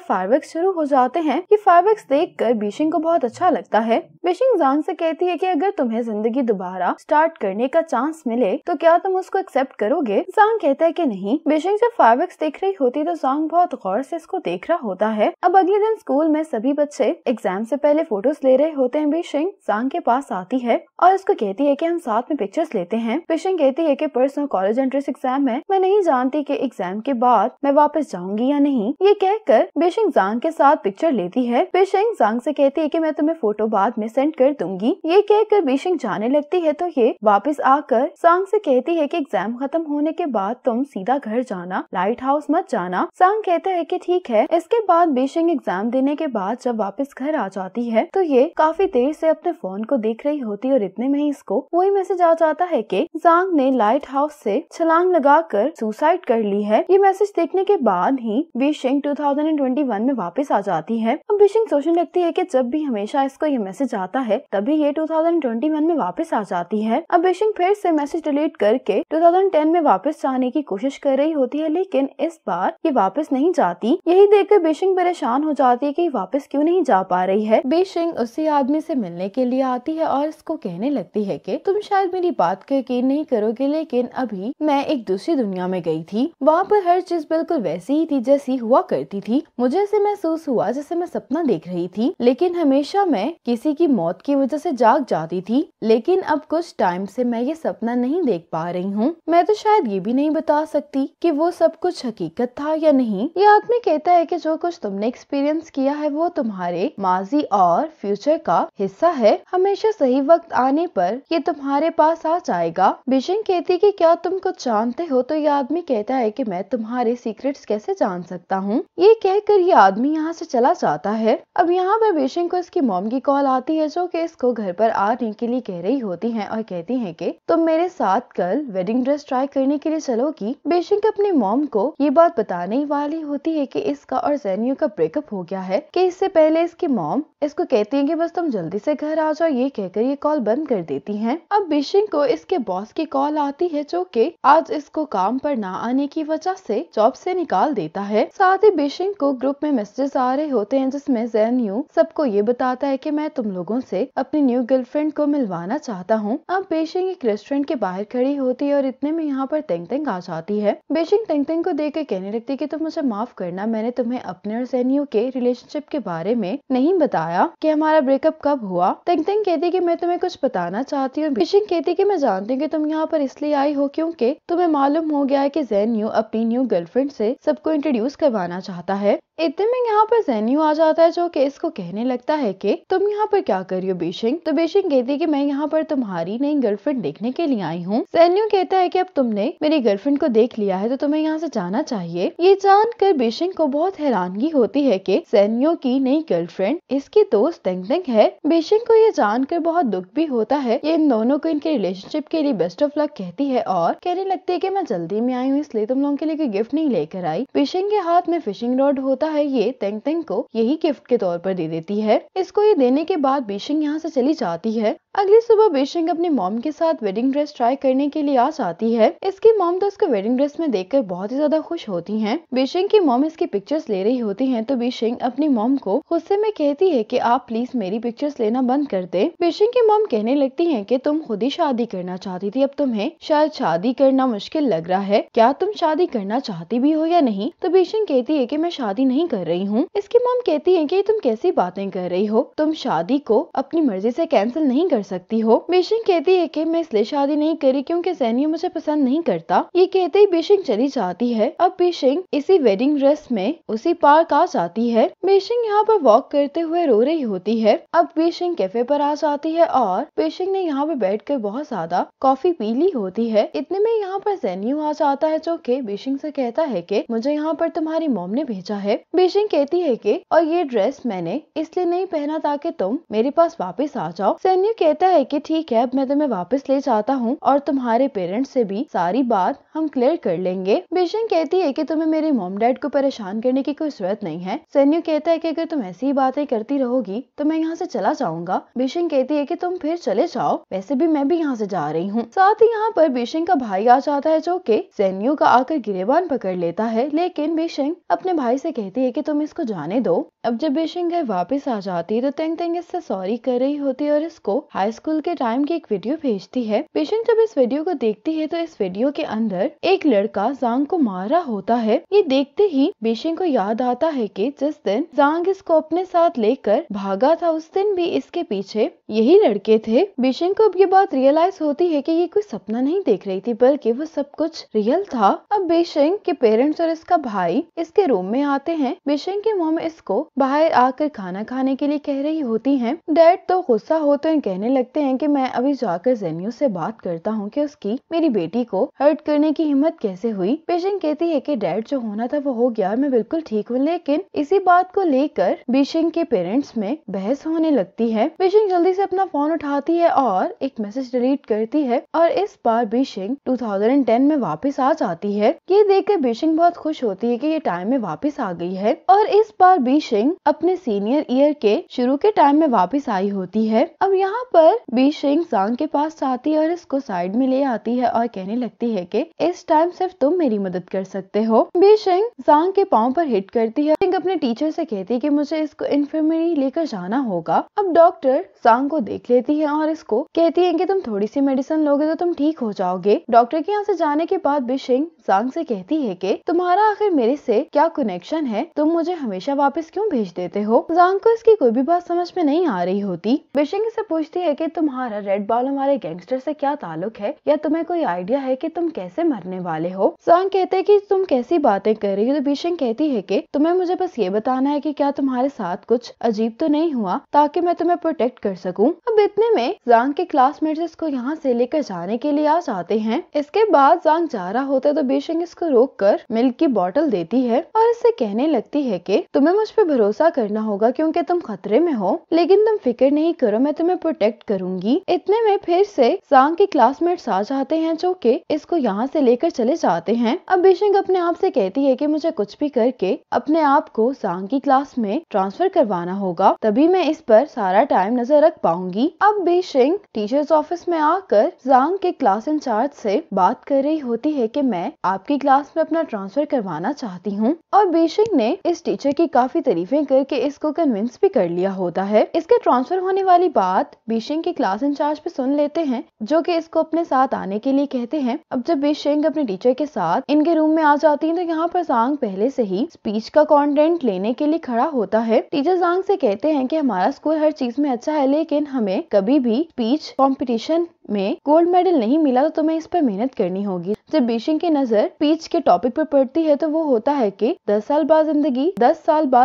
फायरवर्क्स शुरू हो जाते हैं। ये फायरवर्क्स देखकर बेशिंग को बहुत अच्छा लगता है। बेशिंग जांग से कहती है कि अगर तुम्हें जिंदगी दोबारा स्टार्ट करने का चांस मिले तो क्या तुम उसको एक्सेप्ट करोगे। जांग कहता है कि नहीं। बेशिंग जब फायरवर्क्स देख रही होती तो जांग बहुत गौर से इसको देख रहा होता है। अब अगले दिन स्कूल में सभी बच्चे एग्जाम से पहले फोटोज ले रहे होते हैं। बेशिंग जांग के पास आती है और उसको कहती है कि हम साथ में पिक्चर्स लेते हैं। बेशिंग कहती है कि परसों कॉलेज एंट्रेंस एग्जाम है, मैं नहीं जानती कि एग्जाम के बाद मैं वापस जाऊंगी या नहीं। ये कहकर बेशिंग जांग के साथ पिक्चर लेती है। बेशिंग जांग से कहती है कि मैं तुम्हें फोटो बाद में सेंड कर दूंगी। ये कहकर बेशिंग जाने लगती है तो ये वापस आकर जांग से कहती है कि एग्जाम खत्म होने के बाद तुम सीधा घर जाना, लाइट हाउस मत जाना। जांग कहता है कि ठीक है। इसके बाद बेशिंग एग्जाम देने के बाद जब वापस घर आ जाती है तो ये काफी देर से अपने फोन को देख रही होती और इतने में ही इसको वही मैसेज आ जाता है कि जांग ने लाइट हाउस से छलांग लगाकर सुसाइड कर ली है। ये मैसेज देखने के बाद ही बेशिंग 2021 में वापस आ जाती है। अब बेशिंग सोचने लगती है कि जब भी हमेशा इसको ये मैसेज आता है तभी ये 2021 में वापस आ जाती है। अब बेशिंग फिर से मैसेज डिलीट करके 2010 में वापस जाने की कोशिश कर रही होती है, लेकिन इस बार ये वापस नहीं जाती। यही देखकर बेशिंग परेशान हो जाती है कि वापस क्यों नहीं जा पा रही है। बेशिंग उसी आदमी से मिलने के लिए आती है और इसको कहने लगती है कि तुम शायद मेरी बात को यकीन नहीं करोगे, लेकिन अभी मैं एक दूसरी दुनिया में गई थी। वहाँ पर हर चीज बिल्कुल वैसी ही थी जैसी हुआ करती थी। मुझे ऐसे महसूस हुआ जैसे मैं सपना देख रही थी, लेकिन हमेशा मैं किसी की मौत की वजह से जाग जाती थी। लेकिन अब कुछ टाइम से मैं ये सपना नहीं देख पा रही हूँ। मैं तो शायद ये भी नहीं बता सकती कि वो सब कुछ हकीकत था या नहीं। ये आदमी कहता है कि जो कुछ तुमने एक्सपीरियंस किया है वो तुम्हारे माजी और फ्यूचर का हिस्सा है। हमेशा सही वक्त आने पर ये तुम्हारे पास आ जाएगा। बेशिंग कहती कि क्या तुम कुछ जानते हो। तो ये आदमी कहता है कि मैं तुम्हारे सीक्रेट्स कैसे जान सकता हूँ। ये कहकर ये आदमी यहाँ से चला जाता है। अब यहाँ पर बेशिंग को इसकी मॉम की कॉल आती है जो कि इसको घर पर आने के लिए कह रही होती है और कहती है कि तुम मेरे साथ कल वेडिंग ड्रेस ट्राई करने के लिए चलोगी। बेशिंग अपनी मॉम को ये बात बताने ही वाली होती है कि इसका और ज़ेनियो का ब्रेकअप हो गया है। कि इससे पहले इसकी मॉम इसको कहती है कि बस तुम जल्दी से घर आ जाओ। ये कहकर ये कॉल बंद कर देती हैं। अब बेशिंग को इसके बॉस की कॉल आती है जो कि आज इसको काम पर ना आने की वजह से जॉब से निकाल देता है। साथ ही बेशिंग को ग्रुप में मैसेजेस आ रहे होते हैं जिसमें ज़ेनियो सबको ये बताता है कि मैं तुम लोगों से अपनी न्यू गर्लफ्रेंड को मिलवाना चाहता हूँ। अब बेशिंग एक रेस्टोरेंट के बाहर खड़ी होती है और इतने में यहाँ पर तेंग तेंग आ जाती है। बेशिंग तेंग तेंग को देख कर कहने लगती है कि तुम मुझे माफ करना, मैंने तुम्हें अपने और ज़ेनियो के रिलेशनशिप के बारे में नहीं बताया कि हमारा ब्रेकअप कब हुआ। तेंग तेंग कहती कि मैं तुम्हें कुछ बताना चाहती हूँ। बेशिंग कहती कि मैं जानती हूँ कि तुम यहाँ पर इसलिए आई हो क्योंकि तुम्हें मालूम हो गया है कि ज़ेनियो अपनी न्यू गर्लफ्रेंड से सबको इंट्रोड्यूस करवाना चाहता है। इतने में यहाँ पर ज़ेनियो आ जाता है जो कि इसको कहने लगता है कि तुम यहाँ पर क्या कर रही हो बेशिंग। तो बेशिंग कहती है कि मैं यहाँ पर तुम्हारी नई गर्लफ्रेंड देखने के लिए आई हूँ। ज़ेनियो कहता है कि अब तुमने मेरी गर्लफ्रेंड को देख लिया है तो तुम्हें यहाँ से जाना चाहिए। ये जानकर बेशिंग को बहुत हैरानगी होती है कि ज़ेनियो की नई गर्लफ्रेंड इसकी दोस्त तेंग तेंग है। बेशिंग को ये जानकर बहुत दुख भी होता है। ये इन दोनों को इनके रिलेशनशिप के लिए बेस्ट ऑफ लक कहती है और कहने लगती है कि मैं जल्दी में आई हूँ इसलिए तुम लोगों के लिए कोई गिफ्ट नहीं लेकर आई। बेशिंग के हाथ में फिशिंग रॉड होता है। ये तेंग तेंग को यही गिफ्ट के तौर पर दे देती है। इसको ये देने के बाद बेशिंग यहाँ से चली जाती है। अगली सुबह बेशिंग अपनी मॉम के साथ वेडिंग ड्रेस ट्राई करने के लिए आ जाती है। इसकी मॉम तो इसको वेडिंग ड्रेस में देखकर बहुत ही ज्यादा खुश होती हैं। बेशिंग की मॉम इसकी पिक्चर्स ले रही होती हैं तो बेशिंग अपनी मॉम को गुस्से में कहती है कि आप प्लीज मेरी पिक्चर्स लेना बंद कर दे। बेशिंग की मॉम कहने लगती है कि तुम खुद ही शादी करना चाहती थी, अब तुम्हें शायद शादी करना मुश्किल लग रहा है, क्या तुम शादी करना चाहती भी हो या नहीं। तो बेशिंग कहती है कि मैं शादी नहीं कर रही हूँ। इसकी मॉम कहती है कि तुम कैसी बातें कर रही हो, तुम शादी को अपनी मर्जी से कैंसिल नहीं कर सकती हो। बेशिंग कहती है कि मैं इसलिए शादी नहीं करी क्योंकि ज़ेनियो मुझे पसंद नहीं करता। ये कहते ही बेशिंग चली जाती है। अब बेशिंग इसी वेडिंग ड्रेस में उसी पार्क आ जाती है। बेशिंग यहाँ पर वॉक करते हुए रो रही होती है। अब बेशिंग कैफे पर आ जाती है और बेशिंग ने यहाँ पर बैठकर बहुत ज्यादा कॉफी पी ली होती है। इतने में यहाँ पर ज़ेनियो आ जाता है जो कि बेशिंग से कहता है कि मुझे यहाँ पर तुम्हारी मॉम ने भेजा है। बीशिंग कहती है कि और ये ड्रेस मैंने इसलिए नहीं पहना ताकि तुम मेरे पास वापस आ जाओ। सेन्यू कहता है कि ठीक है, अब मैं तुम्हें वापस ले जाता हूँ और तुम्हारे पेरेंट्स से भी सारी बात हम क्लियर कर लेंगे। बीशिंग कहती है कि तुम्हें मेरे मॉम डैड को परेशान करने की कोई जरूरत नहीं है। सेन्यू कहता है कि अगर तुम ऐसी बातें करती रहोगी तो मैं यहाँ से चला जाऊंगा। बीशिंग कहती है कि तुम फिर चले जाओ, वैसे भी मैं भी यहाँ से जा रही हूँ। साथ ही यहाँ पर बीशिंग का भाई आ जाता है जो कि सेन्यू का आकर गिरेबान पकड़ लेता है, लेकिन बीशिंग अपने भाई से कहती है कि तुम इसको जाने दो। अब जब बीशिंग घर वापस आ जाती है तो तेंग तेंग इससे सॉरी कर रही होती है और इसको हाई स्कूल के टाइम की एक वीडियो भेजती है। बीशिंग जब इस वीडियो को देखती है तो इस वीडियो के अंदर एक लड़का जांग को मार रहा होता है। ये देखते ही बीशिंग को याद आता है कि जिस दिन जांग इसको अपने साथ लेकर भागा था उस दिन भी इसके पीछे यही लड़के थे। बीशिंग को अब ये बात रियलाइज होती है कि ये कोई सपना नहीं देख रही थी बल्कि वो सब कुछ रियल था। अब बीशिंग के पेरेंट्स और इसका भाई इसके रूम में आते हैं। बीशिंग की मॉम इसको बाहर आकर खाना खाने के लिए कह रही होती हैं। डैड तो गुस्सा होते हैं, कहने लगते हैं कि मैं अभी जाकर जेन्यू से बात करता हूँ कि उसकी मेरी बेटी को हर्ट करने की हिम्मत कैसे हुई। बीशिंग कहती है कि डैड जो होना था वो हो गया और मैं बिल्कुल ठीक हूँ, लेकिन इसी बात को लेकर बीशिंग के पेरेंट्स में बहस होने लगती है। बीशिंग जल्दी से अपना फोन उठाती है और एक मैसेज डिलीट करती है और इस बार बीशिंग 2010 में वापस आ जाती है। ये देखकर बीशिंग बहुत खुश होती है कि ये टाइम में वापस आ गई है और इस बार बीशिंग अपने सीनियर ईयर के शुरू के टाइम में वापस आई होती है। अब यहाँ पर बीशिंग जांग के पास आती है और इसको साइड में ले आती है और कहने लगती है कि इस टाइम सिर्फ तुम मेरी मदद कर सकते हो। बीशिंग जांग के पाँव पर हिट करती है। अपने टीचर से कहती है कि मुझे इसको इन्फर्मरी लेकर जाना होगा। अब डॉक्टर जांग को देख लेती है और इसको कहती है कि तुम थोड़ी सी मेडिसिन लोगे तो तुम ठीक हो जाओगे। डॉक्टर के यहाँ से जाने के बाद बीशिंग जांग से कहती है कि तुम्हारा आखिर मेरे से क्या कनेक्शन है, तुम मुझे हमेशा वापस क्यों भेज देते हो। जांग को इसकी कोई भी बात समझ में नहीं आ रही होती। बीशिंग से पूछती है कि तुम्हारा रेड बालों वाले गैंगस्टर से क्या ताल्लुक है या तुम्हें कोई आइडिया है कि तुम कैसे मरने वाले हो। जांग कहते हैं कि तुम कैसी बातें कर रही हो। तो बीशिंग कहती है कि तुम्हें मुझे बस ये बताना है कि क्या तुम्हारे साथ कुछ अजीब तो नहीं हुआ ताकि मैं तुम्हें प्रोटेक्ट कर सकूं। अब इतने में जांग के क्लासमेट्स इसको यहाँ से लेकर जाने के लिए आ जाते हैं। इसके बाद जांग जा रहा होता है तो बीशिंग इसको रोक कर मिल्क की बोतल देती है और इससे कहने लगती है कि तुम्हें मुझ पर भरोसा करना होगा क्योंकि तुम खतरे में हो, लेकिन तुम फिक्र नहीं करो, मैं तुम्हें प्रोटेक्ट करूंगी। इतने में फिर से जांग के क्लासमेट्स आ जाते हैं जो कि इसको यहाँ से लेकर चले जाते हैं। अब बीशिंग अपने आप से कहती है कि मुझे कुछ भी करके अपने आप को जांग की क्लास में ट्रांसफर करवाना होगा, तभी मैं इस पर सारा टाइम नजर रख पाऊंगी। अब बीशिंग टीचर्स ऑफिस में आकर जांग के क्लास इंचार्ज से बात कर रही होती है कि मैं आपकी क्लास में अपना ट्रांसफर करवाना चाहती हूँ और बीशिंग ने इस टीचर की काफी तारीफें करके इसको कन्विंस भी कर लिया होता है। इसके ट्रांसफर होने वाली बात बीशिंग के क्लास इंचार्ज पे सुन लेते हैं जो कि इसको अपने साथ आने के लिए कहते हैं। अब जब बीशिंग अपने टीचर के साथ इनके रूम में आ जाती है तो यहाँ पर जांग पहले से ही स्पीच का कंटेंट लेने के लिए खड़ा होता है। टीचर जांग से कहते हैं कि हमारा स्कूल हर चीज में अच्छा है, लेकिन हमें कभी भी स्पीच कंपटीशन में गोल्ड मेडल नहीं मिला तो तुम्हें इस पर मेहनत करनी होगी। जब बीशिंग की नजर स्पीच के टॉपिक पर पड़ती है तो वो होता है कि 10 साल बाद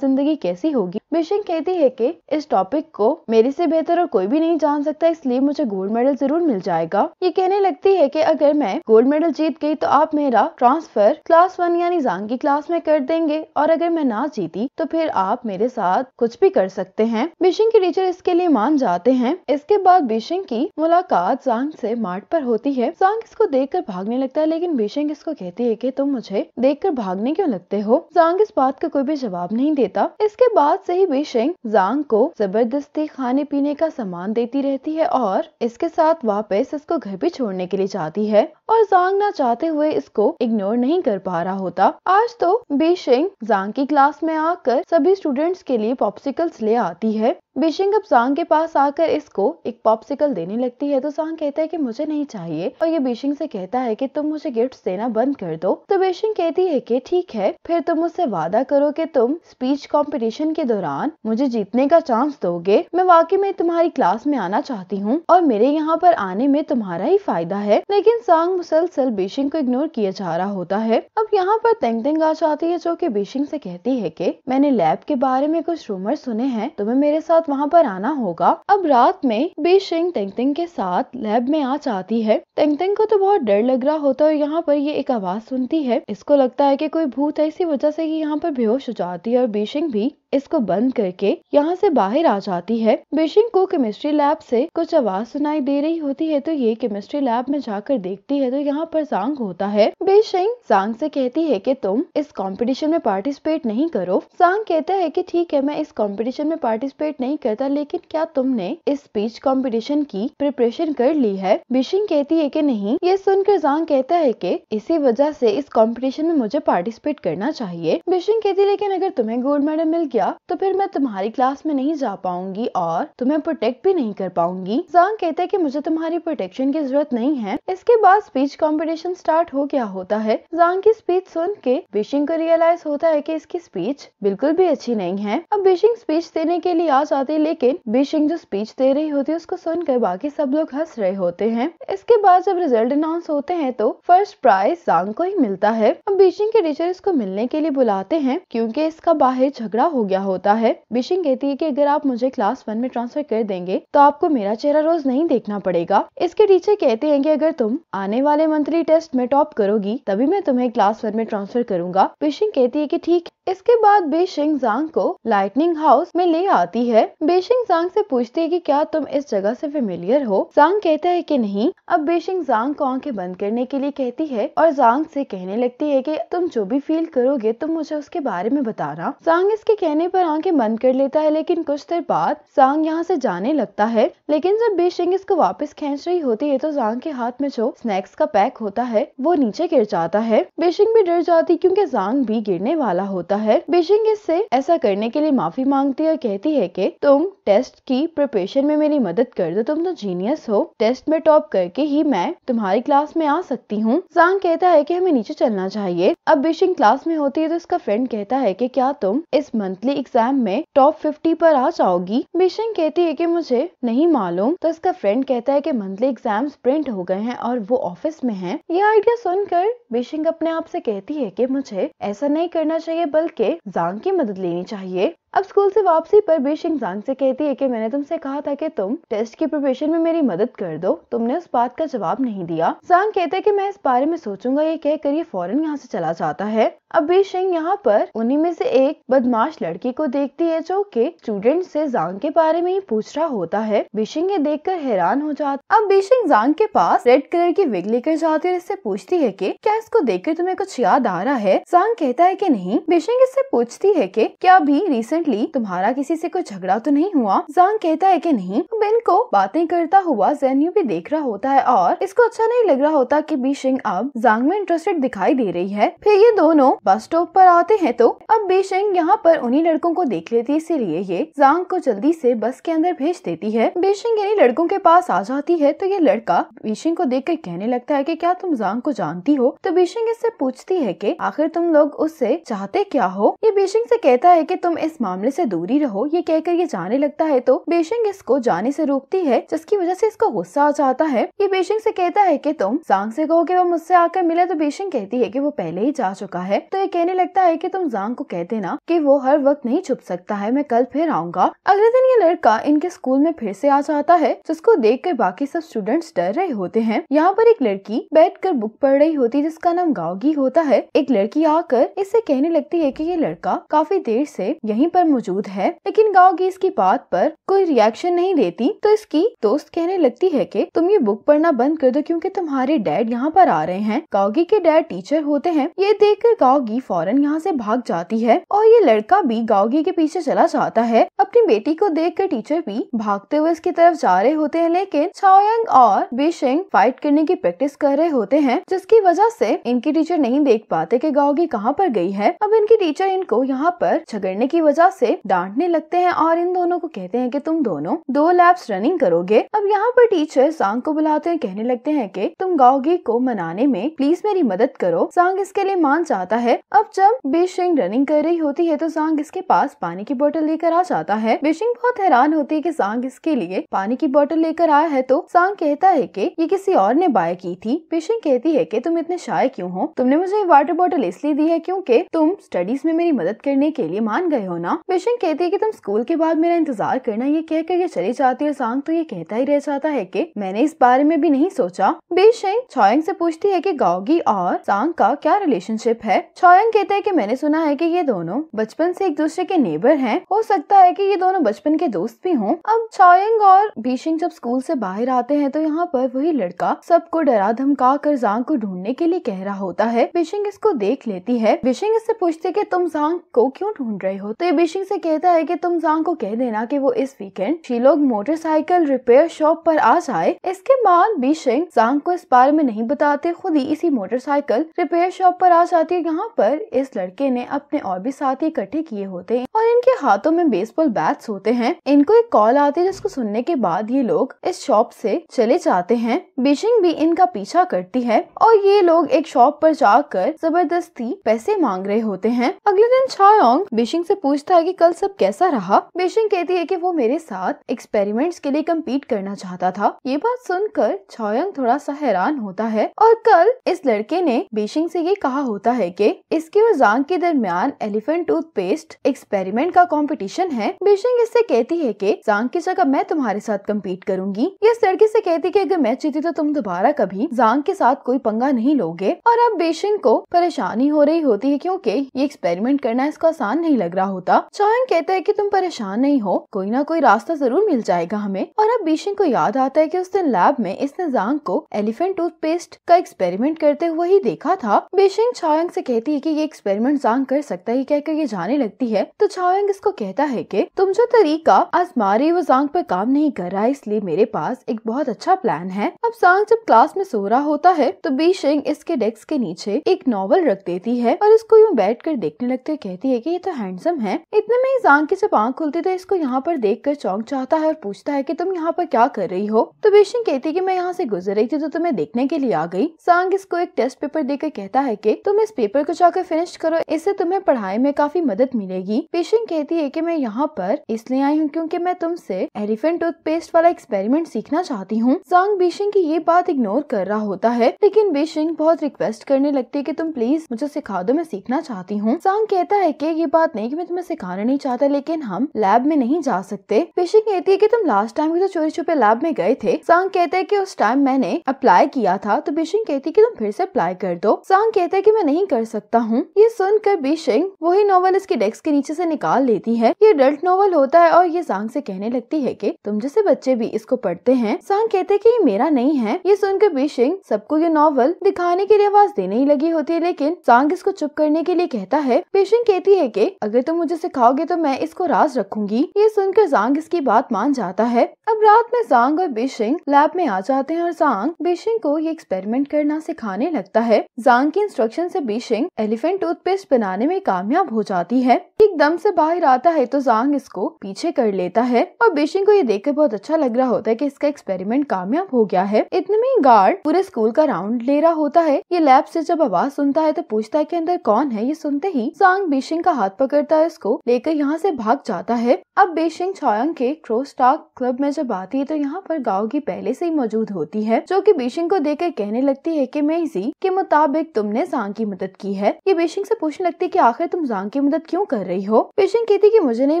जिंदगी कैसी होगी। बीशिंग कहती है कि इस टॉपिक को मेरे से बेहतर और कोई भी नहीं जान सकता, इसलिए मुझे गोल्ड मेडल जरूर मिल जाएगा। ये कहने लगती है कि अगर मैं गोल्ड मेडल जीत गई तो आप मेरा ट्रांसफर क्लास 1 यानी जांग की क्लास में कर देंगे और अगर मैं ना जीती तो फिर आप मेरे साथ कुछ भी कर सकते हैं। बीशिंग के टीचर इसके लिए मान जाते हैं। इसके बाद बीशिंग की मुलाकात जांग से मार्ट पर होती है। जांग इसको देखकर भागने लगता है, लेकिन बीशिंग इसको कहती है कि तुम मुझे देखकर भागने क्यों लगते हो। जांग इस बात का कोई भी जवाब नहीं देता। इसके बाद से ही बीशिंग जांग को जबरदस्ती खाने पीने का सामान देती रहती है और इसके साथ वापस इसको घर भी छोड़ने के लिए जाती है और जांग ना चाहते हुए इसको इग्नोर नहीं कर पा रहा होता। आज तो बीशिंग जांग की क्लास में आकर सभी स्टूडेंट्स के लिए पॉप्सिकल्स ले आती है। बीशिंग अब जांग के पास आकर इसको एक पॉप्सिकल देने लगती है तो जांग कहता है कि मुझे नहीं चाहिए और ये बीशिंग से कहता है कि तुम मुझे गिफ्ट्स देना बंद कर दो। तो बीशिंग कहती है कि ठीक है, फिर तुम मुझसे वादा करो कि तुम स्पीच कंपटीशन के दौरान मुझे जीतने का चांस दोगे। मैं वाकई में तुम्हारी क्लास में आना चाहती हूँ और मेरे यहाँ पर आने में तुम्हारा ही फायदा है। लेकिन जांग मुसलसल बेशिंग को इग्नोर किया जा रहा होता है। अब यहाँ पर तेंगतेंग आ जाती है जो कि बेशिंग से कहती है कि मैंने लैब के बारे में कुछ रूमर सुने हैं, तुम्हें मेरे साथ वहाँ पर आना होगा। अब रात में बेशिंग तेंगतेंग के साथ लैब में आ जाती है। तेंगतेंग को तो बहुत डर लग रहा होता है और यहाँ पर ये एक आवाज सुनती है। इसको लगता है कि कोई भूत है, इसी वजह से ये यहाँ पर बेहोश हो जाती है और बेशिंग भी इसको बंद करके यहाँ से बाहर आ जाती है। बेशिंग को केमिस्ट्री लैब से कुछ आवाज सुनाई दे रही होती है तो ये केमिस्ट्री लैब में जाकर देखती है तो यहाँ पर ज़ांग होता है। बेशिंग ज़ांग से कहती है कि तुम इस कंपटीशन में पार्टिसिपेट नहीं करो। ज़ांग कहता है कि ठीक है, मैं इस कंपटीशन में पार्टिसिपेट नहीं करता, लेकिन क्या तुमने इस स्पीच कंपटीशन की प्रिपरेशन कर ली है? बेशिंग कहती है कि नहीं। ये सुनकर ज़ांग कहता है कि इसी वजह से इस कंपटीशन में मुझे पार्टिसिपेट करना चाहिए। बेशिंग कहती है लेकिन अगर तुम्हें गोल्ड मेडल मिल गया तो फिर मैं तुम्हारी क्लास में नहीं जा पाऊंगी और तुम्हें प्रोटेक्ट भी नहीं कर पाऊंगी। ज़ांग कहता है कि मुझे तुम्हारी प्रोटेक्शन की जरूरत नहीं है। इसके बाद स्पीच कंपटीशन स्टार्ट हो गया होता है। ज़ांग की स्पीच सुन के बेशिंग को रियलाइज होता है कि इसकी स्पीच बिल्कुल भी अच्छी नहीं है। अब बेशिंग स्पीच देने के लिए आ जाती है, लेकिन बेशिंग जो स्पीच दे रही होती है उसको सुनकर बाकी सब लोग हंस रहे होते हैं। इसके बाद जब रिजल्ट अनाउंस होते हैं तो फर्स्ट प्राइज ज़ांग को ही मिलता है। अब बेशिंग के टीचर इसको मिलने के लिए बुलाते हैं क्योंकि इसका बाहर झगड़ा हो गया होता है। बेशिंग कहती है कि अगर आप मुझे क्लास 1 में ट्रांसफर कर देंगे तो आपको मेरा चेहरा रोज नहीं देखना पड़ेगा। इसके टीचर कहते हैं कि अगर तुम आने वाले मंथली टेस्ट में टॉप करोगी तभी मैं तुम्हें क्लास 1 में ट्रांसफर करूंगा। बेशिंग कहती है कि ठीक। इसके बाद बेशिंग ज़ांग को लाइटनिंग हाउस में ले आती है। बेशिंग ज़ांग से पूछती है कि क्या तुम इस जगह से फेमिलियर हो? ज़ांग कहता है कि नहीं। अब बेशिंग ज़ांग को आंखें बंद करने के लिए कहती है और ज़ांग से कहने लगती है कि तुम जो भी फील करोगे तुम मुझे उसके बारे में बताना। ज़ांग इसके कहने पर आंखें बंद कर लेता है, लेकिन कुछ देर बाद ज़ांग यहाँ से जाने लगता है। लेकिन जब बेशिंग इसको वापस खींच रही होती है तो ज़ांग के हाथ में जो स्नैक्स का पैक होता है वो नीचे गिर जाता है। बेशिंग भी डर जाती क्योंकि ज़ांग भी गिरने वाला होता है। बेशिंग इससे ऐसा करने के लिए माफी मांगती है और कहती है कि तुम टेस्ट की प्रिपरेशन में मेरी मदद कर दो, तुम तो जीनियस हो, टेस्ट में टॉप करके ही मैं तुम्हारी क्लास में आ सकती हूँ। ज़ांग कहता है कि हमें नीचे चलना चाहिए। अब बेशिंग क्लास में होती है तो उसका फ्रेंड कहता है कि क्या तुम इस मंथली एग्जाम में टॉप 50 पर आ जाओगी? बेशिंग कहती है कि मुझे नहीं मालूम। तो इसका फ्रेंड कहता है कि मंथली एग्जाम्स प्रिंट हो गए हैं और वो ऑफिस में हैं। ये आइडिया सुनकर बेशिंग अपने आप से कहती है कि मुझे ऐसा नहीं करना चाहिए बल्कि ज़ांग की मदद लेनी चाहिए। अब स्कूल से वापसी पर बेशिंग ज़ांग से कहती है कि मैंने तुमसे कहा था कि तुम टेस्ट की प्रिपरेशन में मेरी मदद कर दो, तुमने उस बात का जवाब नहीं दिया। ज़ांग कहते हैं कि मैं इस बारे में सोचूंगा। ये कहकर ये फौरन यहाँ से चला जाता है। अब बेशिंग यहाँ पर उन्हीं में से एक बदमाश लड़की को देखती है जो कि स्टूडेंट से ज़ांग के बारे में ही पूछ रहा होता है। बेशिंग ये देखकर हैरान हो जाती। अब बेशिंग ज़ांग के पास रेड कलर की विग लेकर जाती है और इससे पूछती है कि क्या इसको देखकर तुम्हें कुछ याद आ रहा है? ज़ांग कहता है कि नहीं। बेशिंग इससे पूछती है कि क्या अभी रिसेंटली तुम्हारा किसी से कोई झगड़ा तो नहीं हुआ? ज़ांग कहता है कि नहीं। बेन को बातें करता हुआ ज़ेन्यू भी देख रहा होता है और इसको अच्छा नहीं लग रहा होता कि बेशिंग अब ज़ांग में इंटरेस्टेड दिखाई दे रही है। फिर ये दोनों बस स्टॉप पर आते हैं तो अब बेशिंग यहाँ पर उन्हीं लड़कों को देख लेती है, इसीलिए ये ज़ांग को जल्दी से बस के अंदर भेज देती है। बेशिंग इन्हीं लड़कों के पास आ जाती है तो ये लड़का बेशिंग को देखकर कहने लगता है कि क्या तुम ज़ांग को जानती हो? तो बेशिंग इससे पूछती है कि आखिर तुम लोग उससे चाहते क्या हो? ये बेशिंग से कहता है कि तुम इस मामले से दूरी रहो। ये कहकर ये जाने लगता है तो बेशिंग इसको जाने से रोकती है, जिसकी वजह से इसको गुस्सा आ जाता है। ये बेशिंग से कहता है कि तुम ज़ांग से कहो कि वो मुझसे आकर मिले। तो बेशिंग कहती है कि वो पहले ही जा चुका है। तो ये कहने लगता है कि तुम ज़ांग को कह देना कि वो हर वक्त नहीं छुप सकता है, मैं कल फिर आऊंगा। अगले दिन ये लड़का इनके स्कूल में फिर से आ जाता है, जिसको देखकर बाकी सब स्टूडेंट्स डर रहे होते हैं। यहाँ पर एक लड़की बैठकर बुक पढ़ रही होती है जिसका नाम गाओगी होता है। एक लड़की आकर इससे कहने लगती है कि ये लड़का काफी देर से यहीं पर मौजूद है, लेकिन गाओगी इसकी बात पर कोई रिएक्शन नहीं देती। तो इसकी दोस्त कहने लगती है कि तुम ये बुक पढ़ना बंद कर दो क्योंकि तुम्हारे डैड यहाँ पर आ रहे हैं। गाओगी के डैड टीचर होते हैं। ये देखकर गाओगी फौरन यहाँ से भाग जाती है और ये लड़का भी गाओगी के पीछे चला जाता है। अपनी बेटी को देखकर टीचर भी भागते हुए इसकी तरफ जा रहे होते हैं, लेकिन चाओयांग और बेशिंग फाइट करने की प्रैक्टिस कर रहे होते हैं, जिसकी वजह से इनकी टीचर नहीं देख पाते कि गाओगी कहाँ पर गई है। अब इनकी टीचर इनको यहाँ पर झगड़ने की वजह गुस्सा से डांटने लगते हैं और इन दोनों को कहते हैं कि तुम दोनों 2 लैप्स रनिंग करोगे। अब यहाँ पर टीचर सांग को बुलाते हैं, कहने लगते हैं कि तुम गाओगी को मनाने में प्लीज मेरी मदद करो। सांग इसके लिए मान जाता है। अब जब बीशिंग रनिंग कर रही होती है तो सांग इसके पास पानी की बोतल लेकर आ जाता है। बीशिंग बहुत हैरान होती है कि सांग इसके लिए पानी की बोतल लेकर आया है, तो सांग कहता है कि ये किसी और ने बाय की थी। बीशिंग कहती है कि तुम इतने शाय क्यों हो, तुमने मुझे वाटर बोतल इसलिए दी है क्योंकि तुम स्टडीज में मेरी मदद करने के लिए मान गए हो ना। बीशिंग कहती है कि तुम स्कूल के बाद मेरा इंतजार करना, ये कहकर ये चली जाती है। सांग तो ये कहता ही रह जाता है कि मैंने इस बारे में भी नहीं सोचा। बीशिंग चोयंग से पूछती है कि गाओगी और सांग का क्या रिलेशनशिप है। चोयंग कहता है कि मैंने सुना है कि ये दोनों बचपन से एक दूसरे के नेबर हैं, हो सकता है कि ये दोनों बचपन के दोस्त भी हों। अब चोयंग और बीशिंग जब स्कूल से बाहर आते हैं तो यहाँ पर वही लड़का सबको डरा धमका कर सांग को ढूंढने के लिए कह रहा होता है। बीशिंग इसको देख लेती है। बीशिंग इससे पूछती है कि तुम सांग को क्यों ढूंढ रहे हो, तो ये बीशिंग से कहता है कि तुम सांग को कह देना कि वो इस वीकेंड शीलोग मोटरसाइकिल रिपेयर शॉप पर आ जाए। इसके बाद बीशिंग सांग को इस बारे में नहीं बताते, खुद ही इसी मोटरसाइकिल रिपेयर शॉप पर आ जाती है। यहाँ पर इस लड़के ने अपने और भी साथी इकट्ठे किए होते हैं और इनके हाथों में बेसबॉल बैट्स होते हैं। इनको एक कॉल आती है जिसको सुनने के बाद ये लोग इस शॉप से चले जाते हैं। बीशिंग भी इनका पीछा करती है और ये लोग एक शॉप पर जाकर जबरदस्ती पैसे मांग रहे होते हैं। अगले दिन चोयंग बीशिंग से पूछता है कि कल सब कैसा रहा। बीशिंग कहती है कि वो मेरे साथ एक्सपेरिमेंट्स के लिए कम्पीट करना चाहता था। ये बात सुनकर चोयंग थोड़ा सा हैरान होता है और कल इस लड़के ने बीशिंग से ये कहा होता है कि इसके और सांग के दरमियान एलिफेंट टूथपेस्ट एक्सपेरिमेंट का कंपटीशन है। बीशिंग इससे कहती है कि सांग की जगह मैं तुम्हारे साथ कम्पीट करूंगी। ये इस लड़के से कहती है कि अगर मैं जीती तो तुम दोबारा कभी सांग के साथ कोई पंगा नहीं लोगे। और अब बीशिंग को परेशानी हो रही होती है क्योंकि ये एक्सपेरिमेंट करना इसको आसान नहीं लग रहा होता। चोयंग कहता है कि तुम परेशान नहीं हो, कोई ना कोई रास्ता जरूर मिल जाएगा हमें। और अब बीशिंग को याद आता है कि उस दिन लैब में इसने सांग को एलिफेंट टूथपेस्ट का एक्सपेरिमेंट करते हुए ही देखा था। बीशिंग चोयंग से कहती है कि ये एक्सपेरिमेंट सांग कर सकता है, कहकर ये जाने लगती है। तो चोयंग इसको कहता है कि तुम जो तरीका आजमा रही वो सांग पर काम नहीं कर रहा है, इसलिए मेरे पास एक बहुत अच्छा प्लान है। अब सांग जब क्लास में सो रहा होता है तो बीशिंग इसके डेस्क के नीचे एक नॉवल रख देती है और इसको यूँ बैठ कर देखने लगते हुए कहती है कि ये तो हैंडसम है। इतने में ही सांग की जब आँख खुलती तो इसको यहाँ पर देख कर चौंक जाता है और पूछता है कि तुम यहाँ पर क्या कर रही हो। तो बीशिंग कहती है कि मैं यहाँ से गुजर रही थी तो तुम्हें देखने के लिए आ गई। सांग इसको एक टेस्ट पेपर देकर कहता है कि तुम इस पेपर को जाकर फिनिश करो, इससे तुम्हें पढ़ाई में काफी मदद मिलेगी। बीशिंग कहती है कि मैं यहाँ पर इसलिए आई हूँ क्योंकि मैं तुमसे एलिफेंट टूथपेस्ट वाला एक्सपेरिमेंट सीखना चाहती हूँ। सांग बीशिंग की ये बात इग्नोर कर रहा होता है, लेकिन बीशिंग बहुत रिक्वेस्ट करने लगती है कि तुम प्लीज मुझे सिखा दो, मैं सीखना चाहती हूँ। सांग कहता है कि ये बात नहीं कि मैं तुम्हें सिखाना नहीं चाहता, लेकिन हम लैब में नहीं जा सकते। बीशिंग कहती है कि तुम लास्ट टाइम भी तो चोरी छुपे लैब में गए थे। सांग कहता है कि उस टाइम मैंने अप्लाई किया था। तो बीशिंग कहती है कि तुम फिर से अप्लाई कर दो। सांग कहता है कि मैं नहीं कर सकता हूँ। ये सुनकर बीशिंग वही नॉवल इसके डेस्क के नीचे से निकाल लेती है। ये अडल्ट नॉवल होता है और ये सांग से कहने लगती है कि तुम जैसे बच्चे भी इसको पढ़ते हैं। सांग कहते हैं कि ये मेरा नहीं है। ये सुनकर बीशिंग सबको ये नॉवल दिखाने के लिए आवाज देने ही लगी होती है, लेकिन सांग इसको चुप करने के लिए कहता है। बीशिंग कहती है कि अगर तुम मुझे सिखाओगे तो मैं इसको राज रखूंगी। ये सुनकर सांग इसकी बात मान जाता है। अब रात में सांग और बीशिंग लैब में आ जाते हैं और सांग बीशिंग को ये एक्सपेरिमेंट करना सिखाने लगता है। सांग की इंस्ट्रक्शन से बीशिंग एलिफेंट टूथपेस्ट बनाने में कामयाब हो जाती है। एकदम से बाहर आता है तो सांग इसको पीछे कर लेता है और बीशिंग को ये देखकर बहुत अच्छा लग रहा होता है कि इसका एक्सपेरिमेंट कामयाब हो गया है। इतने में गार्ड पूरे स्कूल का राउंड ले रहा होता है। ये लैब से जब आवाज सुनता है तो पूछता है कि अंदर कौन है। ये सुनते ही सांग बीशिंग का हाथ पकड़ता है, इसको लेकर यहाँ से भाग जाता है। अब बीशिंग चोयंग के क्रोस्टाक क्लब में जब आती है तो यहाँ पर गाओगी पहले से ही मौजूद होती है, जो कि बीशिंग को देखकर कहने लगती है कि मेइजी के मुताबिक तुमने सांग की मदद की है। ये बीशिंग से पूछने लगती है कि आखिर तुम सांग की मदद क्यों कर रही हो। बीशिंग कहती कि मुझे नहीं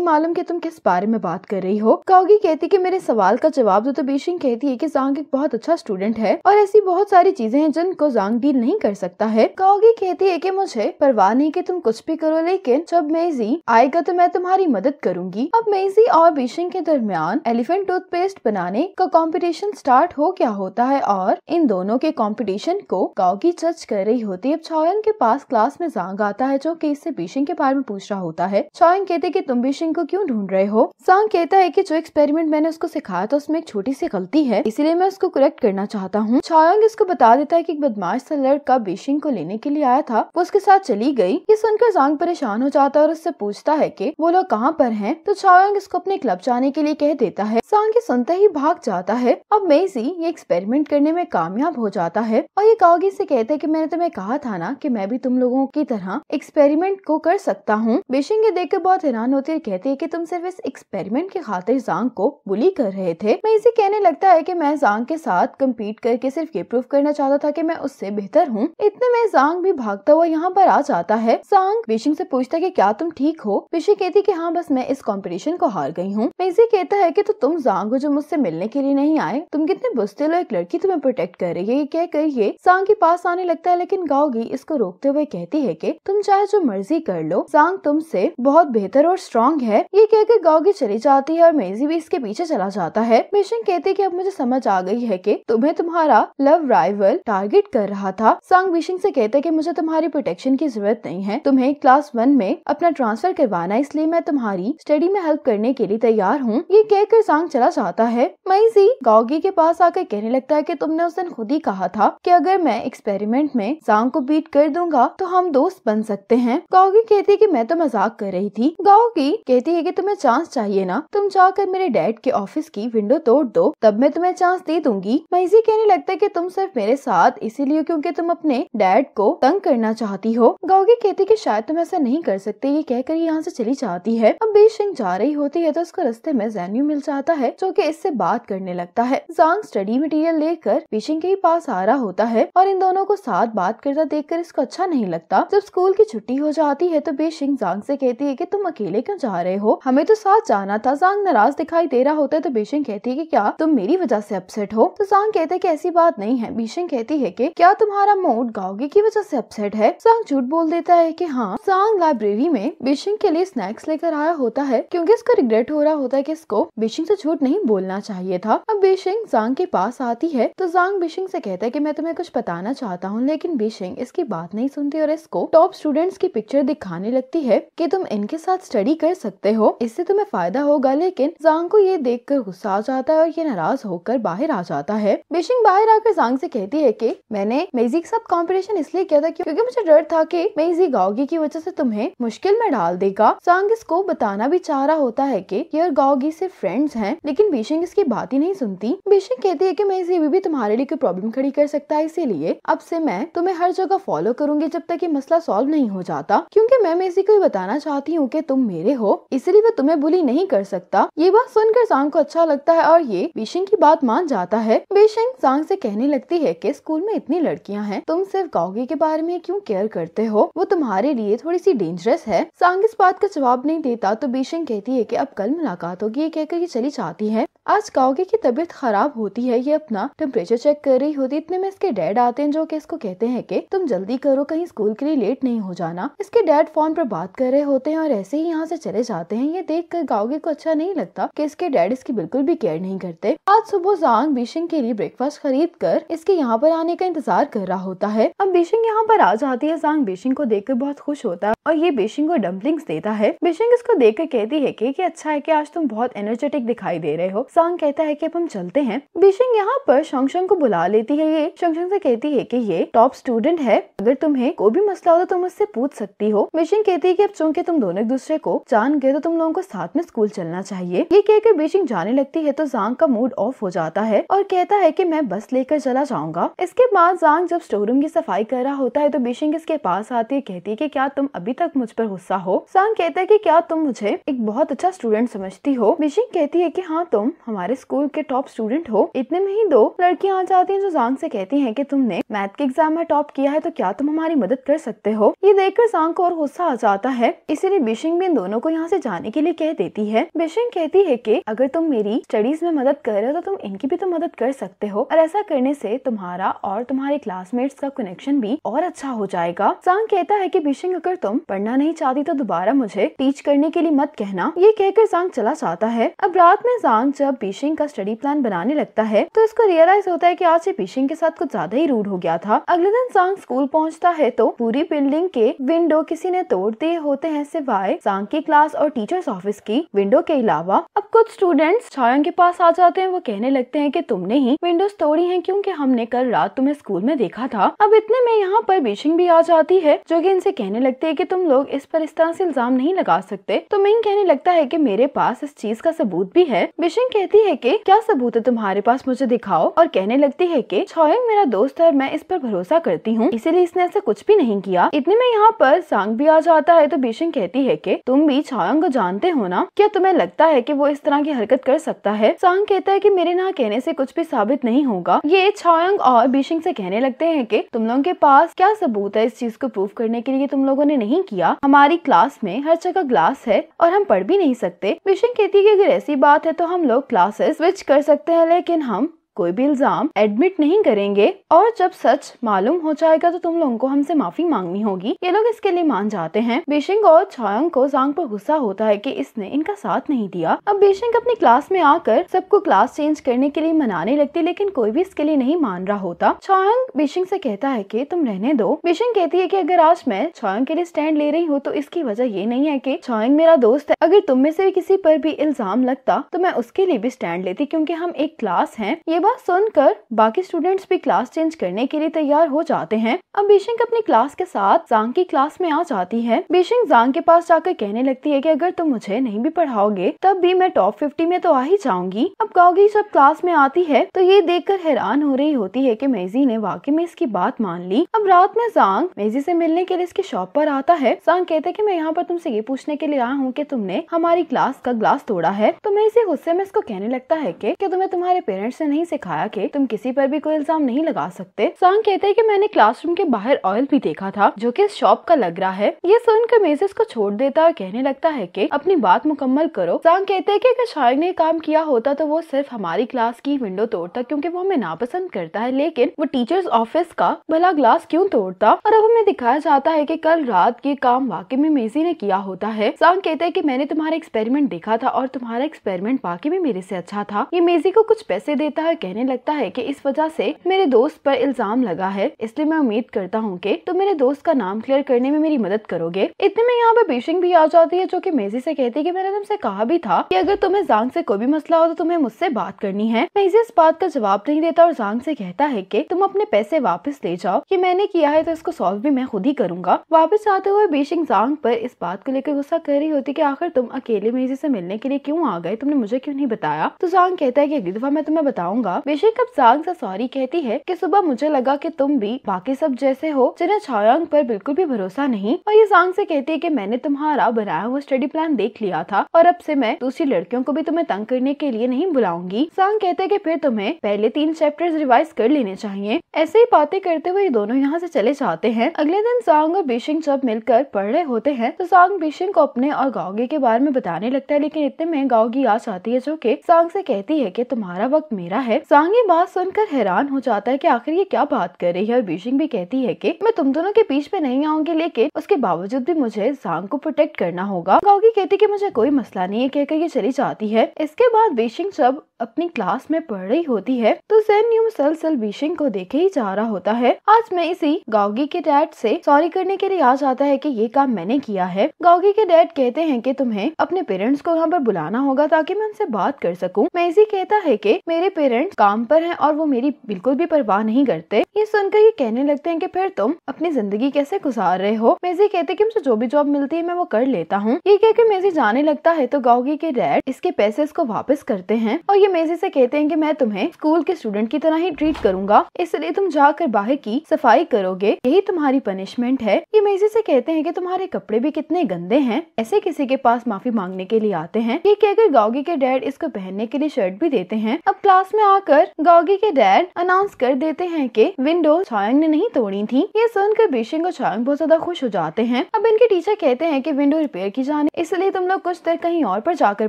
मालूम कि तुम किस बारे में बात कर रही हो। गाओगी कहती कि मेरे सवाल का जवाब दो। तो बीशिंग कहती है कि सांग एक बहुत अच्छा स्टूडेंट है और ऐसी बहुत सारी चीजें हैं जिनको सांग डील नहीं कर सकता है। गाओगी कहती है कि मुझे परवाह नहीं कि तुम कुछ भी करो, लेकिन जब मेइजी आएगा तो मैं तुम्हारी मदद करूंगी। अब मेइजी और बीशिंग के दरमियान एलिफेंट टूथपेस्ट बनाने का कंपटीशन स्टार्ट हो गया होता है और इन दोनों के कंपटीशन को गाओगी जज कर रही होती है। अब चोयंग के पास क्लास में सांग आता है, जो कि इससे बीशिंग के बारे में पूछ रहा होता है। चोयंग कहते कि तुम बीशिंग को क्यों ढूंढ रहे हो। सांग कहता है कि जो एक्सपेरिमेंट मैंने उसको सिखाया था उसमें एक छोटी सी गलती है, इसीलिए मैं उसको करेक्ट करना चाहता हूँ। चोयंग इसको बता देता है कि एक बदमाश सा लड़का बीशिंग को लेने के लिए आया था, वो उसके साथ चली गई। ये सुनकर सांग परेशान हो जाता है और उससे पूछता है कि वो लोग कहाँ पर हैं, तो चायोंग इसको अपने क्लब जाने के लिए कह देता है। सांग ये सुनते ही भाग जाता है। अब मेइजी ये एक्सपेरिमेंट करने में कामयाब हो जाता है और ये गाओगी से कहता है कि मैंने तुम्हें कहा था ना कि मैं भी तुम लोगों की तरह एक्सपेरिमेंट को कर सकता हूँ। बेशिंग ये देखकर बहुत हैरान होती है, कहती है कि तुम सिर्फ इस एक्सपेरिमेंट की खातिर सांग को बुली कर रहे थे। मेइजी कहने लगता है कि मैं सांग के साथ कम्पीट करके सिर्फ ये प्रूव करना चाहता था कि मैं उससे बेहतर हूँ। इतने में सांग भी भागता हुआ यहाँ पर आ जाता है। सांग बेशिंग से पूछता है कि क्या तुम ठीक हो। बेशिंग कहती है कि हाँ, बस मैं इस कंपटीशन को हार गई हूँ। मेइजी कहता है कि तो तुम सांग हो जो मुझसे मिलने के लिए नहीं आए, तुम कितने बुज़दिल हो, एक लड़की तुम्हें प्रोटेक्ट कर रही है। ये कहकर ये सांग के पास आने लगता है, लेकिन गाओगी इसको रोकते हुए कहती है कि तुम चाहे जो मर्जी कर लो, सांग तुमसे बहुत बेहतर और स्ट्रॉन्ग है। ये कहकर गाओगी चली जाती है और मेइजी भी इसके पीछे चला जाता है। बेशिंग कहती है कि अब मुझे समझ आ गई है कि तुम्हें तुम्हारा लव राइवल टारगेट कर रहा था। सांग बेशिंग से कहते हैं कि मुझे तुम्हारी प्रोटेक्शन की जरूरत नहीं है, तुम्हें क्लास 1 में अपना ट्रांसफर करवाना, इसलिए मैं तुम्हारी स्टडी में हेल्प करने के लिए तैयार हूँ। ये कहकर सांग चला जाता है। मेइजी गाओगी के पास आकर कहने लगता है कि तुमने उस दिन खुद ही कहा था कि अगर मैं एक्सपेरिमेंट में सांग को बीट कर दूंगा तो हम दोस्त बन सकते हैं। गाओगी कहती है कि मैं तो मजाक कर रही थी। गाओगी कहती है कि तुम्हें चांस चाहिए ना, तुम जाकर मेरे डैड के ऑफिस की विंडो तोड़ दो, तब मैं तुम्हें चांस दे दूंगी। मेइजी कहने लगता है कि तुम सिर्फ मेरे साथ इसीलिए क्योंकि तुम अपने डैड को तंग करना चाहती हो। गाओगी कहती है कि शायद तुम ऐसा नहीं कर सकते। ये कहकर यहाँ से चली जाती है। अब बेशिंग जा रही होती है तो उसको रास्ते में ज़ेन्यू मिल जाता है, जो कि इससे बात करने लगता है। सांग स्टडी मटेरियल लेकर बेशिंग के पास आ रहा होता है और इन दोनों को साथ बात करता देखकर इसको अच्छा नहीं लगता। जब स्कूल की छुट्टी हो जाती है तो बेशिंग सांग से कहती है कि तुम अकेले क्यों जा रहे हो, हमें तो साथ जाना था। सांग नाराज दिखाई दे रहा होता है तो बेशिंग कहती है कि क्या तुम मेरी वजह से अपसेट हो। तो सांग कहता है कि ऐसी बात नहीं है। बेशिंग कहती है कि क्या तुम्हारा मूड गाओगी की वजह से अपसेट है। सांग झूठ बोल देता है कि हाँ। सांग लाइब्रेरी में बेशिंग के लिए स्नैक्स लेकर आया होता है क्योंकि इसको रिग्रेट हो रहा होता है कि इसको बेशिंग से झूठ नहीं बोलना चाहिए था। अब बेशिंग सांग के पास आती है तो सांग बेशिंग से कहता है कि मैं तुम्हें कुछ बताना चाहता हूँ, लेकिन बेशिंग इसकी बात नहीं सुनती और इसको टॉप स्टूडेंट्स की पिक्चर दिखाने लगती है कि तुम इनके साथ स्टडी कर सकते हो, इससे तुम्हें फायदा होगा। लेकिन सांग को ये देखकर गुस्सा आ जाता है और ये नाराज होकर बाहर आ जाता है। बेशिंग बाहर आकर सांग से कहती है कि मैंने मेइजी के साथ कंपटीशन इसलिए किया था क्योंकि मुझे डर था कि मेइजी गाओगी की वजह से तुम्हें मुश्किल में डाल देगा। सांग इसको बताना भी चाह रहा होता है कि ये और गाओगी सिर्फ फ्रेंड्स हैं, लेकिन बेशिंग इसकी बात ही नहीं सुनती। बेशिंग कहती है कि मेइजी भी तुम्हारे लिए कोई प्रॉब्लम खड़ी कर सकता है, इसीलिए अब से मैं तुम्हें हर जगह फॉलो करूंगी जब तक ये मसला सॉल्व नहीं हो जाता, क्योंकि मैं मेइजी को बताना चाहती हूँ कि तुम मेरे हो, इसलिए वो तुम्हें बुली नहीं कर सकता। ये बात सुनकर सांग को अच्छा लगता है और ये बेशिंग की बात मान जाता है। बेशिंग सांग से कहने लगती है कि स्कूल में इतनी लड़कियां हैं, तुम सिर्फ गाओगी के बारे में क्यों केयर करते हो, वो तुम्हारे लिए थोड़ी सी डेंजरस है। सांग इस बात का जवाब नहीं देता तो बेशिंग कहती है कि अब कल मुलाकात होगी। ये कहकर ये चली जाती है। आज गाओगी की तबीयत खराब होती है, ये अपना टेम्परेचर चेक कर रही होती। इतने में इसके डैड आते हैं जो कि इसको कहते हैं कि तुम जल्दी करो, कहीं स्कूल के लिए लेट नहीं हो जाना। इसके डैड फोन पर बात कर रहे होते हैं और ऐसे ही यहाँ से चले जाते हैं। ये देखकर गाओगी को अच्छा नहीं लगता कि इसके डैड इसकी बिल्कुल भी केयर नहीं करते। आज सुबह सांग बेशिंग के लिए ब्रेकफास्ट खरीद कर इसके यहाँ पर आने का इंतजार कर रहा होता है। अब बेशिंग यहाँ पर आ जाती है। सांग बेशिंग को देखकर बहुत खुश होता है और ये बेशिंग को डम्पलिंग्स देता है। बेशिंग इसको देखकर कहती है कि अच्छा है कि आज तुम बहुत एनर्जेटिक दिखाई दे रहे हो। सांग कहता है कि अब हम चलते हैं। बेशिंग यहाँ पर शंगशंग को बुला लेती है। ये शंगशंग से कहती है कि ये टॉप स्टूडेंट है, अगर तुम्हें कोई भी मसला हो तो तुम उससे पूछ सकती हो। बेशिंग कहती है कि अब चूंकि तुम दोनों एक दूसरे को जान गए तो तुम लोगों को साथ में स्कूल चलना चाहिए। ये कहकर बेशिंग जाने लगती है तो सांग का मूड ऑफ हो जाता है और कहता है कि मैं बस लेकर चला जाऊंगा। इसके बाद सांग जब स्टोर रूम की सफाई कर रहा होता है तो बेशिंग इसके पास आती है, कहती है कि क्या तुम अभी तक मुझ पर गुस्सा हो। सांग कहता है कि क्या तुम मुझे एक बहुत अच्छा स्टूडेंट समझती हो। बेशिंग कहती है कि हाँ, तुम हमारे स्कूल के टॉप स्टूडेंट हो। इतने में ही दो लड़कियां आ जाती हैं जो सांग से कहती हैं कि तुमने मैथ के एग्जाम में टॉप किया है तो क्या तुम हमारी मदद कर सकते हो। ये देखकर सांग को और गुस्सा आ जाता है, इसीलिए बेशिंग भी इन दोनों को यहाँ से जाने के लिए कह देती है। बेशिंग कहती है कि अगर तुम मेरी स्टडीज में मदद कर रहे हो तो तुम इनकी भी तो मदद कर सकते हो और ऐसा करने से तुम्हारा और तुम्हारे क्लासमेट्स का कनेक्शन भी और अच्छा हो जाएगा। सांग कहता है कि बेशिंग अगर तुम पढ़ना नहीं चाहती तो दोबारा मुझे टीच करने के लिए मत कहना। ये कहकर सांग चला जाता है। अब रात में सांग जब बेशिंग का स्टडी प्लान बनाने लगता है तो इसको रियलाइज होता है कि आज ये बेशिंग के साथ कुछ ज्यादा ही रूड हो गया था। अगले दिन सांग स्कूल पहुंचता है तो पूरी बिल्डिंग के विंडो किसी ने तोड़ दिए होते हैं सिवाय सांग की क्लास और टीचर्स ऑफिस की विंडो के अलावा। अब कुछ स्टूडेंट्स चायोंग के पास आ जाते हैं। वो कहने लगते हैं कि तुमने ही विंडोज तोड़ी हैं क्योंकि हमने कल रात तुम्हें स्कूल में देखा था। अब इतने में यहाँ पर बेशिंग भी आ जाती है जो कि इनसे कहने लगती है कि तुम लोग इस पर इस तरह से इल्जाम इल्जाम नहीं लगा सकते। तो मिंग कहने लगता है कि मेरे पास इस चीज का सबूत भी है। बिशिंग कहती है कि क्या सबूत है तुम्हारे पास, मुझे दिखाओ, और कहने लगती है कि छॉयंग मेरा दोस्त है और मैं इस पर भरोसा करती हूँ, इसीलिए इसने ऐसा कुछ भी नहीं किया। इतने में यहाँ पर सांग भी आ जाता है। तो बिशिंग कहती है कि तुम भी छॉयंग को जानते हो ना, क्या तुम्हें लगता है कि वो इस तरह की हरकत कर सकता है? सांग कहता है कि मेरे ना कहने से कुछ भी साबित नहीं होगा। ये छॉयंग और बिशिंग से कहने लगते हैं कि तुम लोगों के पास क्या सबूत है इस चीज को प्रूव करने के लिए? तुम लोगों ने नहीं किया। हमारी क्लास में हर जगह ग्लास है और हम पढ़ भी नहीं सकते। बिशिंग कहती है कि अगर ऐसी बात है तो हम लोग क्लासेस स्विच कर सकते हैं, लेकिन हम कोई भी इल्जाम एडमिट नहीं करेंगे, और जब सच मालूम हो जाएगा तो तुम लोगों को हमसे माफी मांगनी होगी। ये लोग इसके लिए मान जाते हैं। बिशिंग और छॉयंग को सांग पर गुस्सा होता है कि इसने इनका साथ नहीं दिया। अब बिशिंग अपनी क्लास में आकर सबको क्लास चेंज करने के लिए मनाने लगती, लेकिन कोई भी इसके लिए नहीं मान रहा होता। छॉयंग बिशिंग से कहता है कि तुम रहने दो। बिशिंग कहती है कि अगर आज मैं छॉयंग के लिए स्टैंड ले रही हूँ तो इसकी वजह ये नहीं है कि छॉयंग मेरा दोस्त है। अगर तुम में से भी किसी पर भी इल्जाम लगता तो मैं उसके लिए भी स्टैंड लेती, क्योंकि हम एक क्लास हैं। ये बात सुनकर बाकी स्टूडेंट्स भी क्लास चेंज करने के लिए तैयार हो जाते हैं। अब बिशिंग अपनी क्लास के साथ जांग की क्लास में आ जाती है। बिशिंग जांग के पास जाकर कहने लगती है कि अगर तुम मुझे नहीं भी पढ़ाओगे तब भी मैं टॉप 50 में तो आ ही जाऊंगी। अब गाओगी जब क्लास में आती है तो ये देखकर हैरान हो रही होती है कि मेजी ने वाकई में इसकी बात मान ली। अब रात में जांग मेजी से मिलने के लिए इसकी शॉप पर आता है। जांग कहते हैं कि मैं यहाँ पर तुमसे ये पूछने के लिए आया हूँ कि तुमने हमारी क्लास का ग्लास तोड़ा है। तो मेजी गुस्से में इसको कहने लगता है कि तुम्हें तुम्हारे पेरेंट्स ने नहीं सिखाया कि तुम किसी पर भी कोई इल्जाम नहीं लगा सकते। सांग कहते हैं कि मैंने क्लासरूम के बाहर ऑयल भी देखा था जो कि इस शॉप का लग रहा है। ये सुनकर मेजिस को छोड़ देता है और कहने लगता है कि अपनी बात मुकम्मल करो। सांग कहते हैं कि अगर शायद ने काम किया होता तो वो सिर्फ हमारी क्लास की विंडो तोड़ता, क्योंकि वो हमें नापसंद करता है, लेकिन वो टीचर्स ऑफिस का भला ग्लास क्यों तोड़ता। और अब हमें दिखाया जाता है कि कल रात ये काम वाकई में मेजी ने किया होता है। सांग कहते हैं कि मैंने तुम्हारा एक्सपेरिमेंट देखा था और तुम्हारा एक्सपेरिमेंट वाकई में मेरे से अच्छा था। ये मेजी को कुछ पैसे देता है। कहने लगता है कि इस वजह से मेरे दोस्त पर इल्जाम लगा है, इसलिए मैं उम्मीद करता हूँ कि तुम मेरे दोस्त का नाम क्लियर करने में मेरी मदद करोगे। इतने में यहाँ पर बिशिंग भी आ जाती है, जो कि मेजी से कहती है कि मैंने तुमसे कहा भी था कि अगर तुम्हें जांग से कोई भी मसला हो तो तुम्हें मुझसे बात करनी है। मेजी इस बात का जवाब नहीं देता और जांग से कहता है कि तुम अपने पैसे वापस ले जाओ, कि मैंने किया है तो इसको सॉल्व भी मैं खुद ही करूंगा। वापस आते हुए बिशिंग जांग पर इस बात को लेकर गुस्सा कर रही होती कि आखिर तुम अकेले मेजी से मिलने के लिए क्यों आ गए, तुमने मुझे क्यों नहीं बताया। तो जांग कहता है कि अगली दफा मैं तुम्हें बताऊंगा। बिशिंग अब जांग से सॉरी कहती है कि सुबह मुझे लगा कि तुम भी बाकी सब जैसे हो जिन्हें छॉयंग पर बिल्कुल भी भरोसा नहीं। और ये जांग से कहती है कि मैंने तुम्हारा बनाया हुआ स्टडी प्लान देख लिया था और अब से मैं दूसरी लड़कियों को भी तुम्हें तंग करने के लिए नहीं बुलाऊंगी। जांग कहते हैं कि फिर तुम्हें पहले 3 चैप्टर्स रिवाइज कर लेने चाहिए। ऐसे ही बातें करते हुए दोनों यहाँ से चले जाते हैं। अगले दिन जांग और बिशिंग जब मिलकर पढ़ रहे होते हैं तो जांग बिशिंग को अपने और गाओगी के बारे में बताने लगता है, लेकिन इतने में गाओगी आ जाती है जो कि जांग से कहती है कि तुम्हारा वक्त मेरा है। जांग ये बात सुनकर हैरान हो जाता है कि आखिर ये क्या बात कर रही है। और बिशिंग भी कहती है कि मैं तुम दोनों के बीच में नहीं आऊंगी, लेकिन उसके बावजूद भी मुझे जांग को प्रोटेक्ट करना होगा। गाओगी कहती कि मुझे कोई मसला नहीं है, कहकर ये चली जाती है। इसके बाद बिशिंग जब अपनी क्लास में पढ़ रही होती है तो ज़ेन्यू मुसलसल बिशिंग को देखे ही जा रहा होता है। आज मैं इसी गाओगी के डैड से सॉरी करने के लिए आ जाता है कि ये काम मैंने किया है। गाओगी के डैड कहते हैं कि तुम्हें अपने पेरेंट्स को यहाँ पर बुलाना होगा ताकि मैं उनसे बात कर सकूं। मेजी कहता है कि मेरे पेरेंट्स काम पर हैं और वो मेरी बिल्कुल भी परवाह नहीं करते। ये सुनकर ये कहने लगते हैं कि फिर तुम अपनी जिंदगी कैसे गुजार रहे हो। मेजी कहते हैं कि मुझे जो भी जॉब मिलती है मैं वो कर लेता हूँ। ये कहकर मेजी जाने लगता है तो गाओगी के डैड इसके पैसे इसको वापस करते हैं और ये मेजी से कहते हैं कि मैं तुम्हें स्कूल के स्टूडेंट की तरह ही ट्रीट करूंगा, इसलिए तुम जाकर बाहर की सफाई करोगे, यही तुम्हारी पनिशमेंट है। ये मेजी से कहते हैं कि तुम्हारे कपड़े भी कितने गंदे हैं, ऐसे किसी के पास माफी मांगने के लिए आते हैं। ये कहकर गाओगी के डैड इसको पहनने के लिए शर्ट भी देते हैं। अब क्लास में आकर गाओगी के डैड अनाउंस कर देते हैं कि विंडो छॉयंग ने नहीं तोड़ी थी। ये सुनकर बिशिंग और छॉयंग बहुत ज्यादा खुश हो जाते हैं। अब इनके टीचर कहते हैं कि विंडो रिपेयर की जाने, इसलिए तुम लोग कुछ देर कहीं और पर जाकर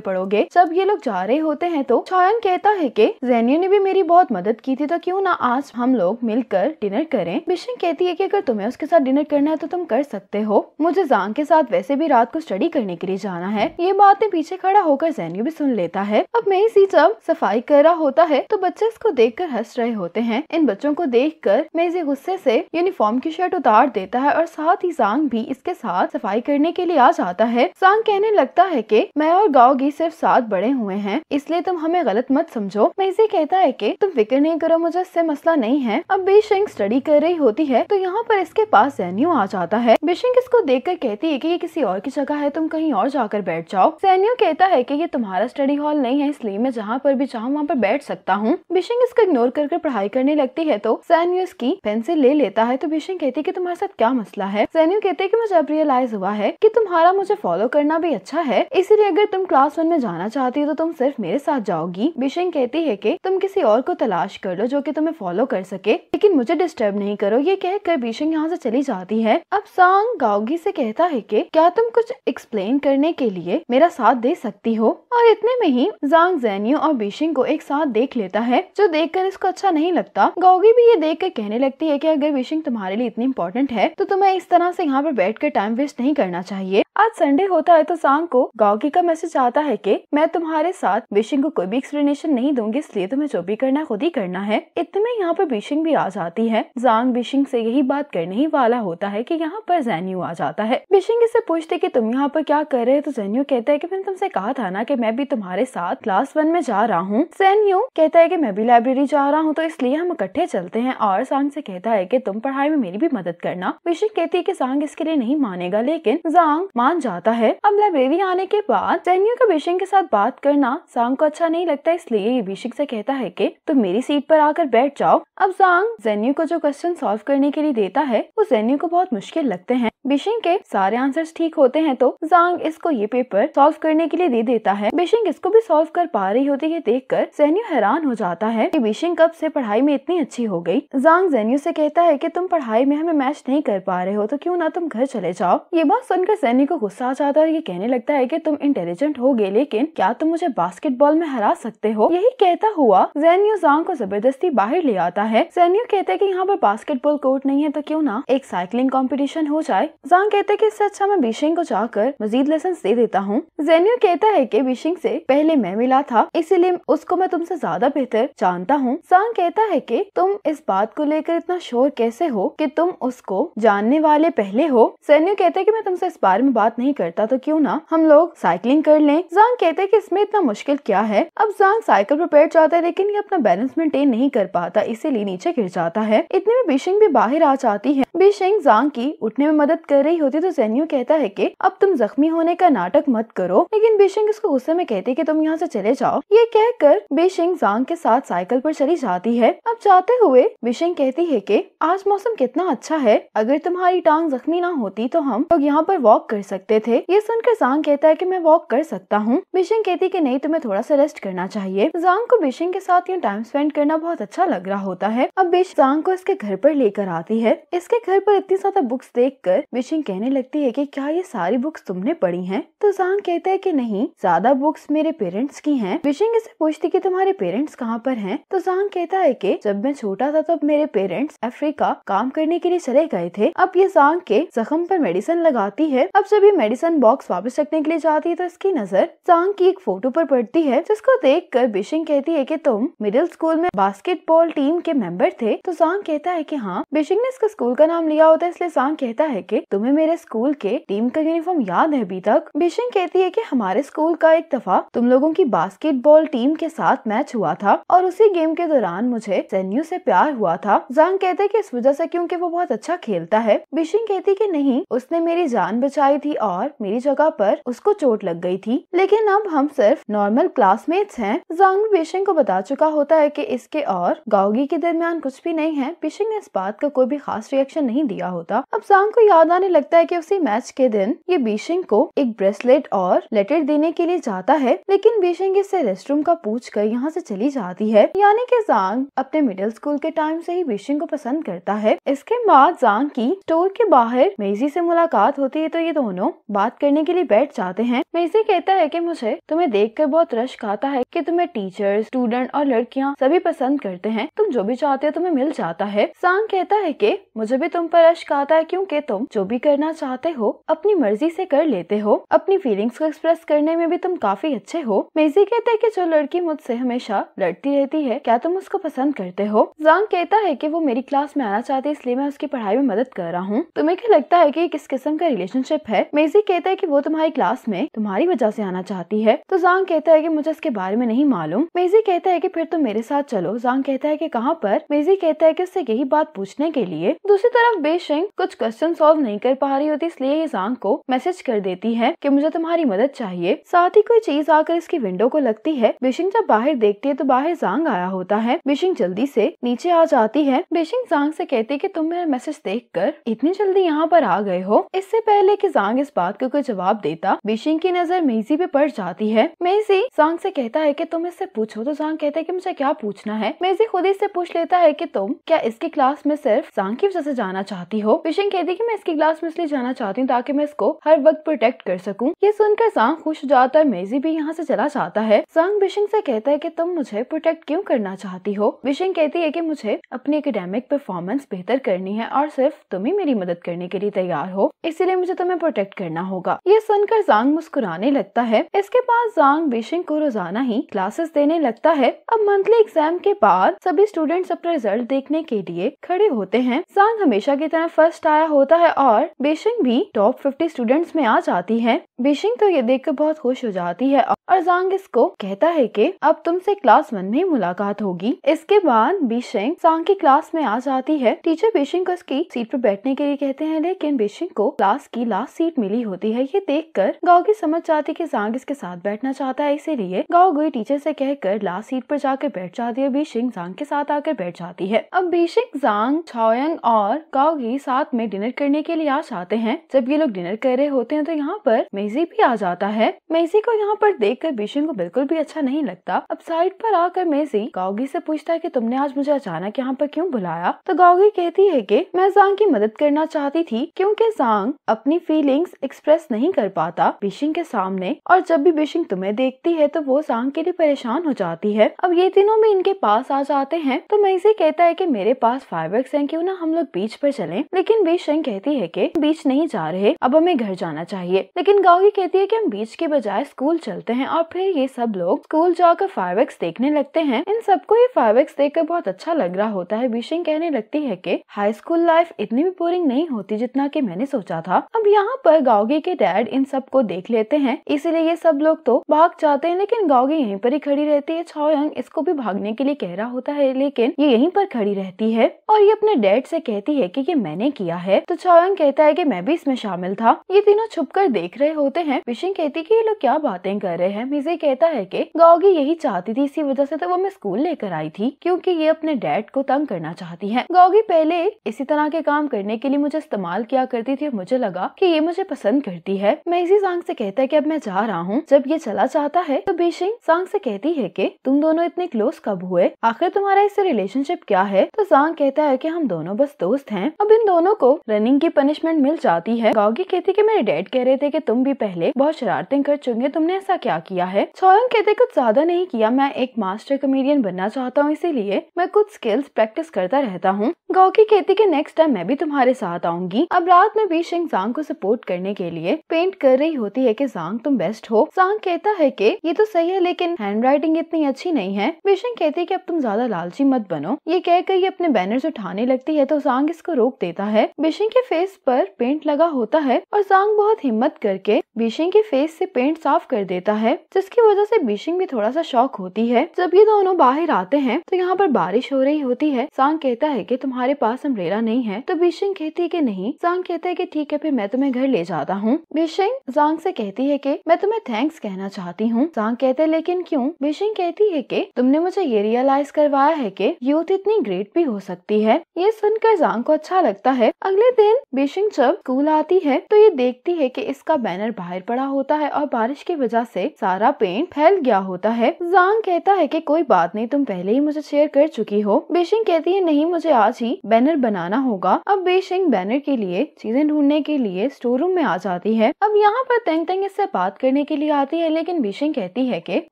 पढ़ोगे। जब ये लोग जा रहे होते हैं तो छॉयंग कहता है कि ज़ेन्यू ने भी मेरी बहुत मदद की थी, तो क्यों ना आज हम लोग मिलकर डिनर करें। बिशिंग कहती है कि अगर तुम्हें उसके साथ डिनर करना है तो तुम कर सकते हो, मुझे जांग के साथ वैसे भी रात को स्टडी करने के लिए जाना है। ये बातें पीछे खड़ा होकर ज़ेन्यू भी सुन लेता है। अब मेजी जब सफाई कर रहा होता है तो बच्चे इसको देखकर हंस रहे होते हैं। इन बच्चों को देखकर मेजी गुस्से से यूनिफॉर्म की शर्ट उतार देता है और साथ ही जांग भी इसके साथ सफाई करने के लिए आ जाता है। जांग कहने लगता है कि मैं और गाओगी सिर्फ साथ बड़े हुए हैं, इसलिए तुम हमें गलत गलत मत समझो। मेजी कहता है कि तुम फिक्र नहीं करो, मुझे इससे मसला नहीं है। अब बीशिंग स्टडी कर रही होती है तो यहाँ पर इसके पास ज़ेन्यू आ जाता है। बीशिंग इसको देखकर कहती है कि ये किसी और की जगह है, तुम कहीं और जाकर बैठ जाओ। ज़ेन्यू कहता है कि ये तुम्हारा स्टडी हॉल नहीं है, इसलिए मैं जहाँ पर भी चाहूँ वहाँ पर बैठ सकता हूँ। बीशिंग इसको इग्नोर कर पढ़ाई करने लगती है तो ज़ेन्यू इसकी पेंसिल ले लेता है। तो बीशिंग कहती है कि तुम्हारे साथ क्या मसला है। ज़ेन्यू कहते हैं कि मुझे अब रियलाइज हुआ है कि तुम्हारा मुझे फॉलो करना भी अच्छा है, इसीलिए अगर तुम क्लास 1 में जाना चाहती हो तो तुम सिर्फ मेरे साथ जाओगी। बीशिंग कहती है कि तुम किसी और को तलाश कर लो जो कि तुम्हें फॉलो कर सके, लेकिन मुझे डिस्टर्ब नहीं करो। ये कहकर बीशिंग यहाँ से चली जाती है। अब सांग गाओगी से कहता है कि क्या तुम कुछ एक्सप्लेन करने के लिए मेरा साथ दे सकती हो। और इतने में ही जांग ज़ेन्यू और बीशिंग को एक साथ देख लेता है, जो देखकर इसको अच्छा नहीं लगता। गाओगी भी ये देखकर कहने लगती है कि अगर बीशिंग तुम्हारे लिए इतनी इम्पोर्टेंट है तो तुम्हें इस तरह से यहाँ पर बैठकर टाइम वेस्ट नहीं करना चाहिए। आज संडे होता है तो सांग को गाओगी का मैसेज आता है कि मैं तुम्हारे साथ बीशिंग को कोई भी एक्सप्लेनेशन नहीं दूंगी, इसलिए तुम्हें जो भी करना है खुद ही करना है। इतने में यहाँ पर बीशिंग भी आ जाती है। जांग बीशिंग से यही बात करने ही वाला होता है कि यहाँ पर ज़ेन्यू आ जाता है। बीशिंग इससे पूछते कि तुम यहाँ पर क्या कर रहे हो, तो ज़ेन्यू कहता है कि मैंने तुमसे कहा था ना कि मैं भी तुम्हारे साथ क्लास 1 में जा रहा हूँ। ज़ेन्यू कहता है कि मैं भी लाइब्रेरी जा रहा हूँ तो इसलिए हम इकट्ठे चलते हैं। और सांग से कहता है कि तुम पढ़ाई में मेरी भी मदद करना। बीशिंग कहती है कि सांग इसके लिए नहीं मानेगा, लेकिन जांग मान जाता है। अब लाइब्रेरी आने के बाद ज़ेन्यू का बीशिंग के साथ बात करना सांग को अच्छा नहीं लगता, इसलिए ये बीशिंग से कहता है कि तुम मेरी सीट पर आकर बैठ जाओ। अब जांग ज़ेन्यू को जो क्वेश्चन सॉल्व करने के लिए देता है वो ज़ेन्यू को बहुत मुश्किल लगते हैं। बीशिंग के सारे आंसर्स ठीक होते हैं तो जांग इसको ये पेपर सॉल्व करने के लिए दे देता है। बीशिंग इसको भी सॉल्व कर पा रही होती है देखकर ज़ेन्यू हैरान हो जाता है कि बीशिंग कब से पढ़ाई में इतनी अच्छी हो गई। जांग ज़ेन्यू से कहता है कि तुम पढ़ाई में हमें मैच नहीं कर पा रहे हो तो क्यों ना तुम घर चले जाओ। ये बात सुनकर ज़ेन्यू को गुस्सा आ जाता है और ये कहने लगता है कि तुम इंटेलिजेंट होगे, लेकिन क्या तुम मुझे बास्केटबॉल में हरा सकते हो। यही कहता हुआ ज़ेन्यू जांग को जबरदस्ती बाहर ले आता है। ज़ेन्यू कहता है कि यहाँ पर बास्केटबॉल कोर्ट नहीं है तो क्यों ना एक साइकिलिंग कंपटीशन हो जाए। जांग कहते हैं कि इससे अच्छा मैं बीशिंग को जाकर मजीद लेसन दे देता हूँ। ज़ेन्यू कहता है कि बीशिंग से पहले मैं मिला था, इसीलिए उसको मैं तुमसे ज्यादा बेहतर जानता हूँ। जांग कहता है कि तुम इस बात को लेकर इतना श्योर कैसे हो कि तुम उसको जानने वाले पहले हो। ज़ेन्यू कहते हैं कि मैं तुमसे इस बारे में बात नहीं करता तो क्यों ना हम लोग साइकिलिंग कर लें। जांग कहते हैं कि इसमें इतना मुश्किल क्या है। अब जांग साइकिल पर बैठ जाता है, लेकिन ये अपना बैलेंस मेंटेन नहीं कर पाता, इसीलिए नीचे गिर जाता है। इतने में बीशिंग भी बाहर आ जाती है। बीशिंग जांग की उठने में मदद कर रही होती तो ज़ेन्यू कहता है कि अब तुम जख्मी होने का नाटक मत करो, लेकिन बीशिंग इसको गुस्से में कहती है कि तुम यहाँ से चले जाओ। ये कहकर बीशिंग जांग के साथ साइकिल पर चली जाती है। अब जाते हुए बीशिंग कहती है कि आज मौसम कितना अच्छा है, अगर तुम्हारी टांग जख्मी ना होती तो हम लोग यहाँ पर वॉक कर सकते थे। ये सुनकर जांग कहता है कि मैं वॉक कर सकता हूँ। बीशिंग कहती कि नहीं, तुम्हें थोड़ा सा रेस्ट करना चाहिए। जांग को बीशिंग के साथ यूँ टाइम स्पेंड करना बहुत अच्छा लग रहा होता है। अब बीशिंग जांग को इसके घर पर लेकर आती है। इसके घर पर इतनी ज्यादा बुक्स देखकर बीशिंग कहने लगती है कि क्या ये सारी बुक्स तुमने पढ़ी हैं? तो जांग कहता है कि नहीं, ज्यादा बुक्स मेरे पेरेंट्स की हैं। बीशिंग इससे पूछती कि तुम्हारे पेरेंट्स कहाँ पर हैं? तो जांग कहता है कि जब मैं छोटा था तब मेरे पेरेंट्स अफ्रीका काम करने के लिए चले गए थे। अब ये जांग के जख्म पर मेडिसिन लगाती है। अब जब ये मेडिसिन बॉक्स वापस रखने के लिए जाती है तो इसकी नजर जांग की एक फोटो पर पड़ती है, जिसको देखकर बीशिंग कहती है कि तुम मिडिल स्कूल में बास्केटबॉल टीम के मेंबर थे। तो जांग कहता है कि हाँ। बीशिंग ने इसका स्कूल का नाम लिया होता है, इसलिए जांग कहता है कि तुम्हें मेरे स्कूल के टीम का यूनिफॉर्म याद है अभी तक? बीशिंग कहती है कि हमारे स्कूल का एक दफा तुम लोगों की बास्केटबॉल टीम के साथ मैच हुआ था और उसी गेम के दौरान मुझे ज़ेन्यू से प्यार हुआ था। जांग कहते हैं कि इस वजह से क्योंकि वो बहुत अच्छा खेलता है। बीशिंग कहती है कि नहीं, उसने मेरी जान बचाई थी और मेरी जगह पर उसको चोट लग गई थी, लेकिन अब हम सिर्फ नॉर्मल क्लासमेट्स हैं। जांग बीशिंग को बता चुका होता है कि इसके और गाओगी के दरमियान कुछ भी नहीं है। बीशिंग ने इस बात का कोई भी खास रिएक्शन नहीं दिया होता। अब जांग को याद आने लगता है कि उसी मैच के दिन ये बीशिंग को एक ब्रेसलेट और लेटर देने के लिए जाता है, लेकिन बीशिंग इससे रेस्टरूम का पूछकर यहाँ से चली जाती है। यानी कि जांग अपने मिडिल स्कूल के टाइम से ही बीशिंग को पसंद करता है। इसके बाद जांग की स्टोर के बाहर मेजी से मुलाकात होती है तो ये दोनों बात करने के लिए बैठ जाते हैं। मेजी कहता है कि मुझे तुम्हें देखकर बहुत रश्क आता है कि तुम्हें टीचर, स्टूडेंट और लड़कियां सभी पसंद करते हैं, तुम जो भी चाहते हो तुम्हें मिल जाता है। जांग कहता है कि मुझे भी भी तुम पर अश्क आता है क्योंकि तुम जो भी करना चाहते हो अपनी मर्जी से कर लेते हो। अपनी फीलिंग्स को एक्सप्रेस करने में भी तुम काफी अच्छे हो। मेजी कहते हैं कि जो लड़की मुझसे हमेशा लड़ती रहती है क्या तुम उसको पसंद करते हो। जांग कहता है कि वो मेरी क्लास में आना चाहती है इसलिए मैं उसकी पढ़ाई में मदद कर रहा हूँ। तुम्हें क्या लगता है कि किस किस्म का रिलेशनशिप है। मेजी कहता है कि वो तुम्हारी क्लास में तुम्हारी वजह से आना चाहती है। तो जांग कहता है कि मुझे इसके बारे में नहीं मालूम। मेजी कहता है कि फिर तुम मेरे साथ चलो। जांग कहता है कि कहाँ पर। मेजी कहता है कि उससे यही बात पूछने के लिए। दूसरी तरफ बेशिंग कुछ क्वेश्चन सॉल्व नहीं कर पा रही होती इसलिए ये जांग को मैसेज कर देती है कि मुझे तुम्हारी मदद चाहिए। साथ ही कोई चीज आकर इसकी विंडो को लगती है। बेशिंग जब बाहर देखती है तो बाहर जांग आया होता है। बेशिंग जल्दी से नीचे आ जाती है। बेशिंग जांग से कहती है कि तुम मेरा मैसेज देखकर इतनी जल्दी यहाँ पर आ गए हो। इससे पहले कि जांग इस बात को कोई जवाब देता बेशिंग की नजर मेजी पे पड़ जाती है। मेजी जांग से कहता है कि तुम इससे पूछो। तो जांग कहता है कि मुझे क्या पूछना है। मेजी खुद ही से पूछ लेता है कि तुम क्या इसकी क्लास में सिर्फ जांग की वजह से जाना चाहती हो। बेशिंग कहती है कि मैं इसकी क्लास में इसलिए जाना चाहती हूँ ताकि मैं इसको हर वक्त प्रोटेक्ट कर सकूं। ये सुनकर जांग खुश हो जाता है। मेजी भी यहाँ से चला जाता है। जांग बेशिंग से कहता है कि तुम मुझे प्रोटेक्ट क्यों करना चाहती हो। बेशिंग कहती है कि मुझे अपनी एकेडमिक परफॉर्मेंस बेहतर करनी है और सिर्फ तुम ही मेरी मदद करने के लिए तैयार हो इसीलिए मुझे तुम्हें प्रोटेक्ट करना होगा। ये सुनकर जांग मुस्कुराने लगता है। इसके बाद जांग बेशिंग को रोजाना ही क्लासेस देने लगता है। अब मंथली एग्जाम के बाद सभी स्टूडेंट्स अपना रिजल्ट देखने के लिए खड़े होते हैं। जांग हमेशा की तरह फर्स्ट आया होता है और बेशिंग भी टॉप 50 स्टूडेंट्स में आ जाती है। बेशिंग तो ये देखकर बहुत खुश हो जाती है और जांग इसको कहता है कि अब तुमसे क्लास 1 में मुलाकात होगी। इसके बाद बेशिंग जांग की क्लास में आ जाती है। टीचर बेशिंग को उसकी सीट पर बैठने के लिए कहते हैं लेकिन बेशिंग को क्लास की लास्ट सीट मिली होती है। ये देखकर गाओगी समझ जाती कि जांग इसके साथ बैठना चाहता है इसीलिए गाओगी टीचर से कहकर लास्ट सीट पर जाकर बैठ जाती है। बेशिंग जांग के साथ आकर बैठ जाती है। अब बेशिंग जांग चाओयंग और गाओगी साथ में डिनर करने के लिए आ जाते हैं। जब ये लोग डिनर कर रहे होते हैं तो यहाँ पर मेजी भी आ जाता है। मेजी को यहाँ पर देखकर बेशिंग को बिल्कुल भी अच्छा नहीं लगता। अब साइड पर आकर मेजी गाओगी से पूछता है कि तुमने आज मुझे अचानक यहाँ पर क्यों बुलाया। तो गाओगी कहती है कि मैं जांग की मदद करना चाहती थी क्योंकि जांग अपनी फीलिंग्स एक्सप्रेस नहीं कर पाता बेशिंग के सामने और जब भी बेशिंग तुम्हें देखती है तो वो जांग के लिए परेशान हो जाती है। अब ये तीनों भी इनके पास आ जाते हैं तो मेजी कहता है कि मेरे पास फायरवर्क्स हैं क्यों ना हम लोग बीच पर चलें। लेकिन बेशिंग कहती है कि बीच नहीं जा रहे अब हमें घर जाना चाहिए। लेकिन गाओगी कहती है कि हम बीच के बजाय स्कूल चलते हैं और फिर ये सब लोग स्कूल जाकर फायरवर्क्स देखने लगते हैं। इन सबको ये फायरवर्क्स देखकर बहुत अच्छा लग रहा होता है। बेशिंग कहने लगती है कि हाई स्कूल लाइफ इतनी भी बोरिंग नहीं होती जितना कि मैंने सोचा था। अब यहाँ पर गाओगी के डैड इन सब को देख लेते हैं इसीलिए ये सब लोग तो भाग जाते हैं लेकिन गाओगी यहीं पर ही खड़ी रहती है। चाओयंग इसको भी भागने के लिए कह रहा होता है लेकिन ये यहीं पर खड़ी रहती है और ये अपने डैड से कहती है कि ये मैंने किया है। तो चाओयंग कहता है कि मैं भी इसमें शामिल था। ये तीनों छुपकर देख रहे होते हैं। बेशिंग कहती कि ये लोग क्या बातें कर रहे हैं। मेजी कहता है कि गाओगी यही चाहती थी इसी वजह से तो वो मैं स्कूल लेकर आई थी क्योंकि ये अपने डैड को तंग करना चाहती है। गाओगी पहले इसी तरह के काम करने के लिए मुझे इस्तेमाल किया करती थी और मुझे लगा कि ये मुझे पसंद करती है। मेजी जांग से कहता है कि अब मैं जा रहा हूँ। जब ये चला जाता है तो बेशिंग जांग से कहती है कि तुम दोनों इतने क्लोज कब हुए, आखिर तुम्हारा इससे रिलेशनशिप क्या है। तो जांग कहता है कि हम दोनों बस दोस्त हैं। अब इन दोनों को रनिंग की पनिशमेंट मिल जाती है। गाओगी कहती कि मेरे डैड कह रहे थे कि तुम भी पहले बहुत शरारतें कर चुके हैं, तुमने ऐसा क्या किया है। चाओयंग कहते कुछ ज्यादा नहीं किया, मैं एक मास्टर कॉमेडियन बनना चाहता हूँ इसीलिए मैं कुछ स्किल्स प्रैक्टिस करता रहता हूँ। गाओगी कहती कि नेक्स्ट टाइम मैं भी तुम्हारे साथ आऊंगी। अब रात में बेशिंग जांग को सपोर्ट करने के लिए पेंट कर रही होती है कि जांग तुम बेस्ट हो। जांग कहता है कि ये तो सही है लेकिन हैंडराइटिंग इतनी अच्छी नहीं है। बेशिंग कहती है कि अब तुम ज्यादा लालची मत बनो। ये कहकर ये अपने बैनर्स उठाने लगती है तो जांग इसको रोक देता है। बेशिंग के फेस पर पेंट लगा होता है और जांग बहुत हिम्मत करके बेशिंग के फेस से पेंट साफ कर देता है जिसकी वजह से बेशिंग भी थोड़ा सा शॉक होती है। जब ये दोनों बाहर आते हैं तो यहाँ पर बारिश हो रही होती है। जांग कहता है कि तुम्हारे पास अम्ब्रेला नहीं है तो बेशिंग कहती है कि नहीं। जांग कहता है कि ठीक है फिर मैं तुम्हें घर ले जाता हूँ। बेशिंग जांग से कहती है कि मैं तुम्हें थैंक्स कहना चाहती हूँ। जांग कहते हैं लेकिन क्यों। बेशिंग कहती है कि तुमने मुझे ये रियलाइज करवाया है कि यूथ इतनी ग्रेट भी हो सकती है। ये सुनकर जांग को अच्छा लगता है। अगले दिन बेशिंग जब स्कूल आती है तो ये देखती है कि इसका बैनर बाहर पड़ा होता है और बारिश की वजह से सारा पेंट फैल गया होता है। जांग कहता है कि कोई बात नहीं, तुम पहले ही मुझे शेयर कर चुकी हो। बेशिंग कहती है नहीं, मुझे आज ही ही बैनर बनाना होगा। अब बेशिंग बैनर के लिए चीजें ढूंढने के लिए स्टोर रूम में आ जाती है। अब यहाँ पर तेंग तेंग इससे बात करने के लिए आती है, लेकिन बेशिंग कहती है कि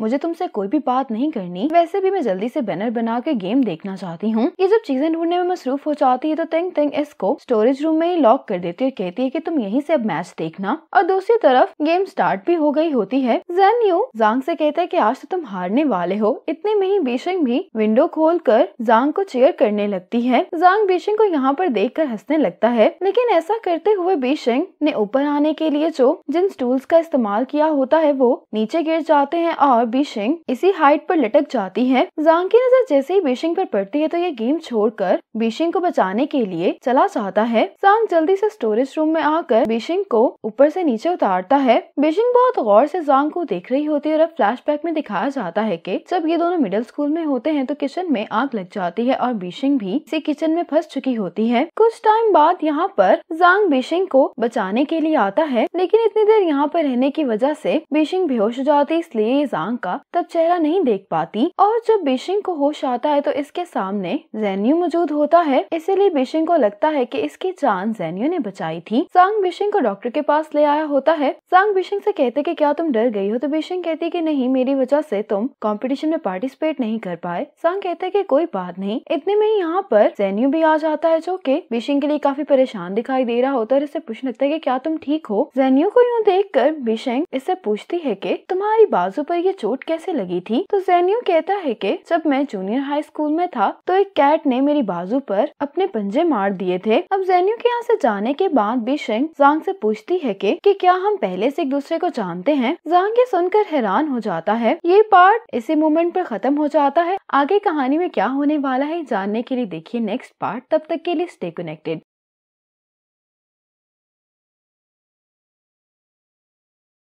मुझे तुमसे कोई भी बात नहीं करनी, वैसे भी मैं जल्दी से बैनर बना के गेम देखना चाहती हूँ। ये जब चीजें ढूंढने में मसरूफ हो जाती है तो तेंग तेंग इसको स्टोरेज रूम में ही लॉक कर देती है और कहती है कि तुम यहीं से अब मैच देखना। और दूसरी तरफ गेम स्टार्ट भी हो गई होती है। ज़ेन्यू जांग से कहता है कि आज तो तुम हारने वाले हो। इतने में ही बेशिंग भी विंडो खोलकर जांग को चीयर करने लगती है। जांग बेशिंग को यहाँ पर देखकर हंसने लगता है, लेकिन ऐसा करते हुए बेशिंग ने ऊपर आने के लिए जिन स्टूल्स का इस्तेमाल किया होता है वो नीचे गिर जाते हैं और बेशिंग इसी हाइट पर लटक जाती है। जांग की नजर जैसे ही बेशिंग पर पड़ती है तो ये गेम छोड़कर बेशिंग को बचाने के लिए चला जाता है। जांग जल्दी से स्टोरेज रूम में आकर बेशिंग को ऊपर से नीचे उतारता है। बेशिंग बहुत गौर से जांग को देख रही होती है और अब फ्लैशबैक में दिखाया जाता है कि जब ये दोनों मिडिल स्कूल में होते हैं तो किचन में आग लग जाती है और बेशिंग भी इसी किचन में फंस चुकी होती है। कुछ टाइम बाद यहाँ पर जांग बेशिंग को बचाने के लिए आता है, लेकिन इतनी देर यहाँ पर रहने की वजह से बेशिंग बेहोश हो जाती है, इसलिए ये जांग का तब चेहरा नहीं देख पाती। और जब बेशिंग को होश आता है तो इसके सामने ज़ेन्यू मौजूद होता है, इसीलिए बेशिंग को लगता है कि इसकी जान ज़ेन्यू ने बचाई थी। जांग बेशिंग को डॉक्टर के पास ले आया होता है। जांग बेशिंग से कहते कि क्या तुम डर गई हो, तो बेशिंग कहती कि नहीं, मेरी वजह से तुम कंपटीशन में पार्टिसिपेट नहीं कर पाए। जांग कहते कि कोई बात नहीं। इतने में ही यहाँ पर ज़ेन्यू भी आ जाता है, जो कि बेशिंग के लिए काफी परेशान दिखाई दे रहा होता है और इससे पूछने लगता है कि क्या तुम ठीक हो। ज़ेन्यू को यूँ देखकर बेशिंग इससे पूछती है कि तुम्हारी बाजू पर ये चोट कैसे लगी थी। तो ज़ेन्यू कहता है कि जब मैं जूनियर हाई स्कूल में था तो एक कैट ने मेरी बाजू पर अपने पंजे मार दिए थे। अब ज़ेन्यू के यहाँ से जाने के बाद बेशिंग जांग से पूछती है कि क्या हम पहले से एक दूसरे को जानते हैं। जांग ये सुनकर हैरान हो जाता है। ये पार्ट इसी मोमेंट पर खत्म हो जाता है। आगे कहानी में क्या होने वाला है जानने के लिए देखिए नेक्स्ट पार्ट। तब तक के लिए स्टे कनेक्टेड।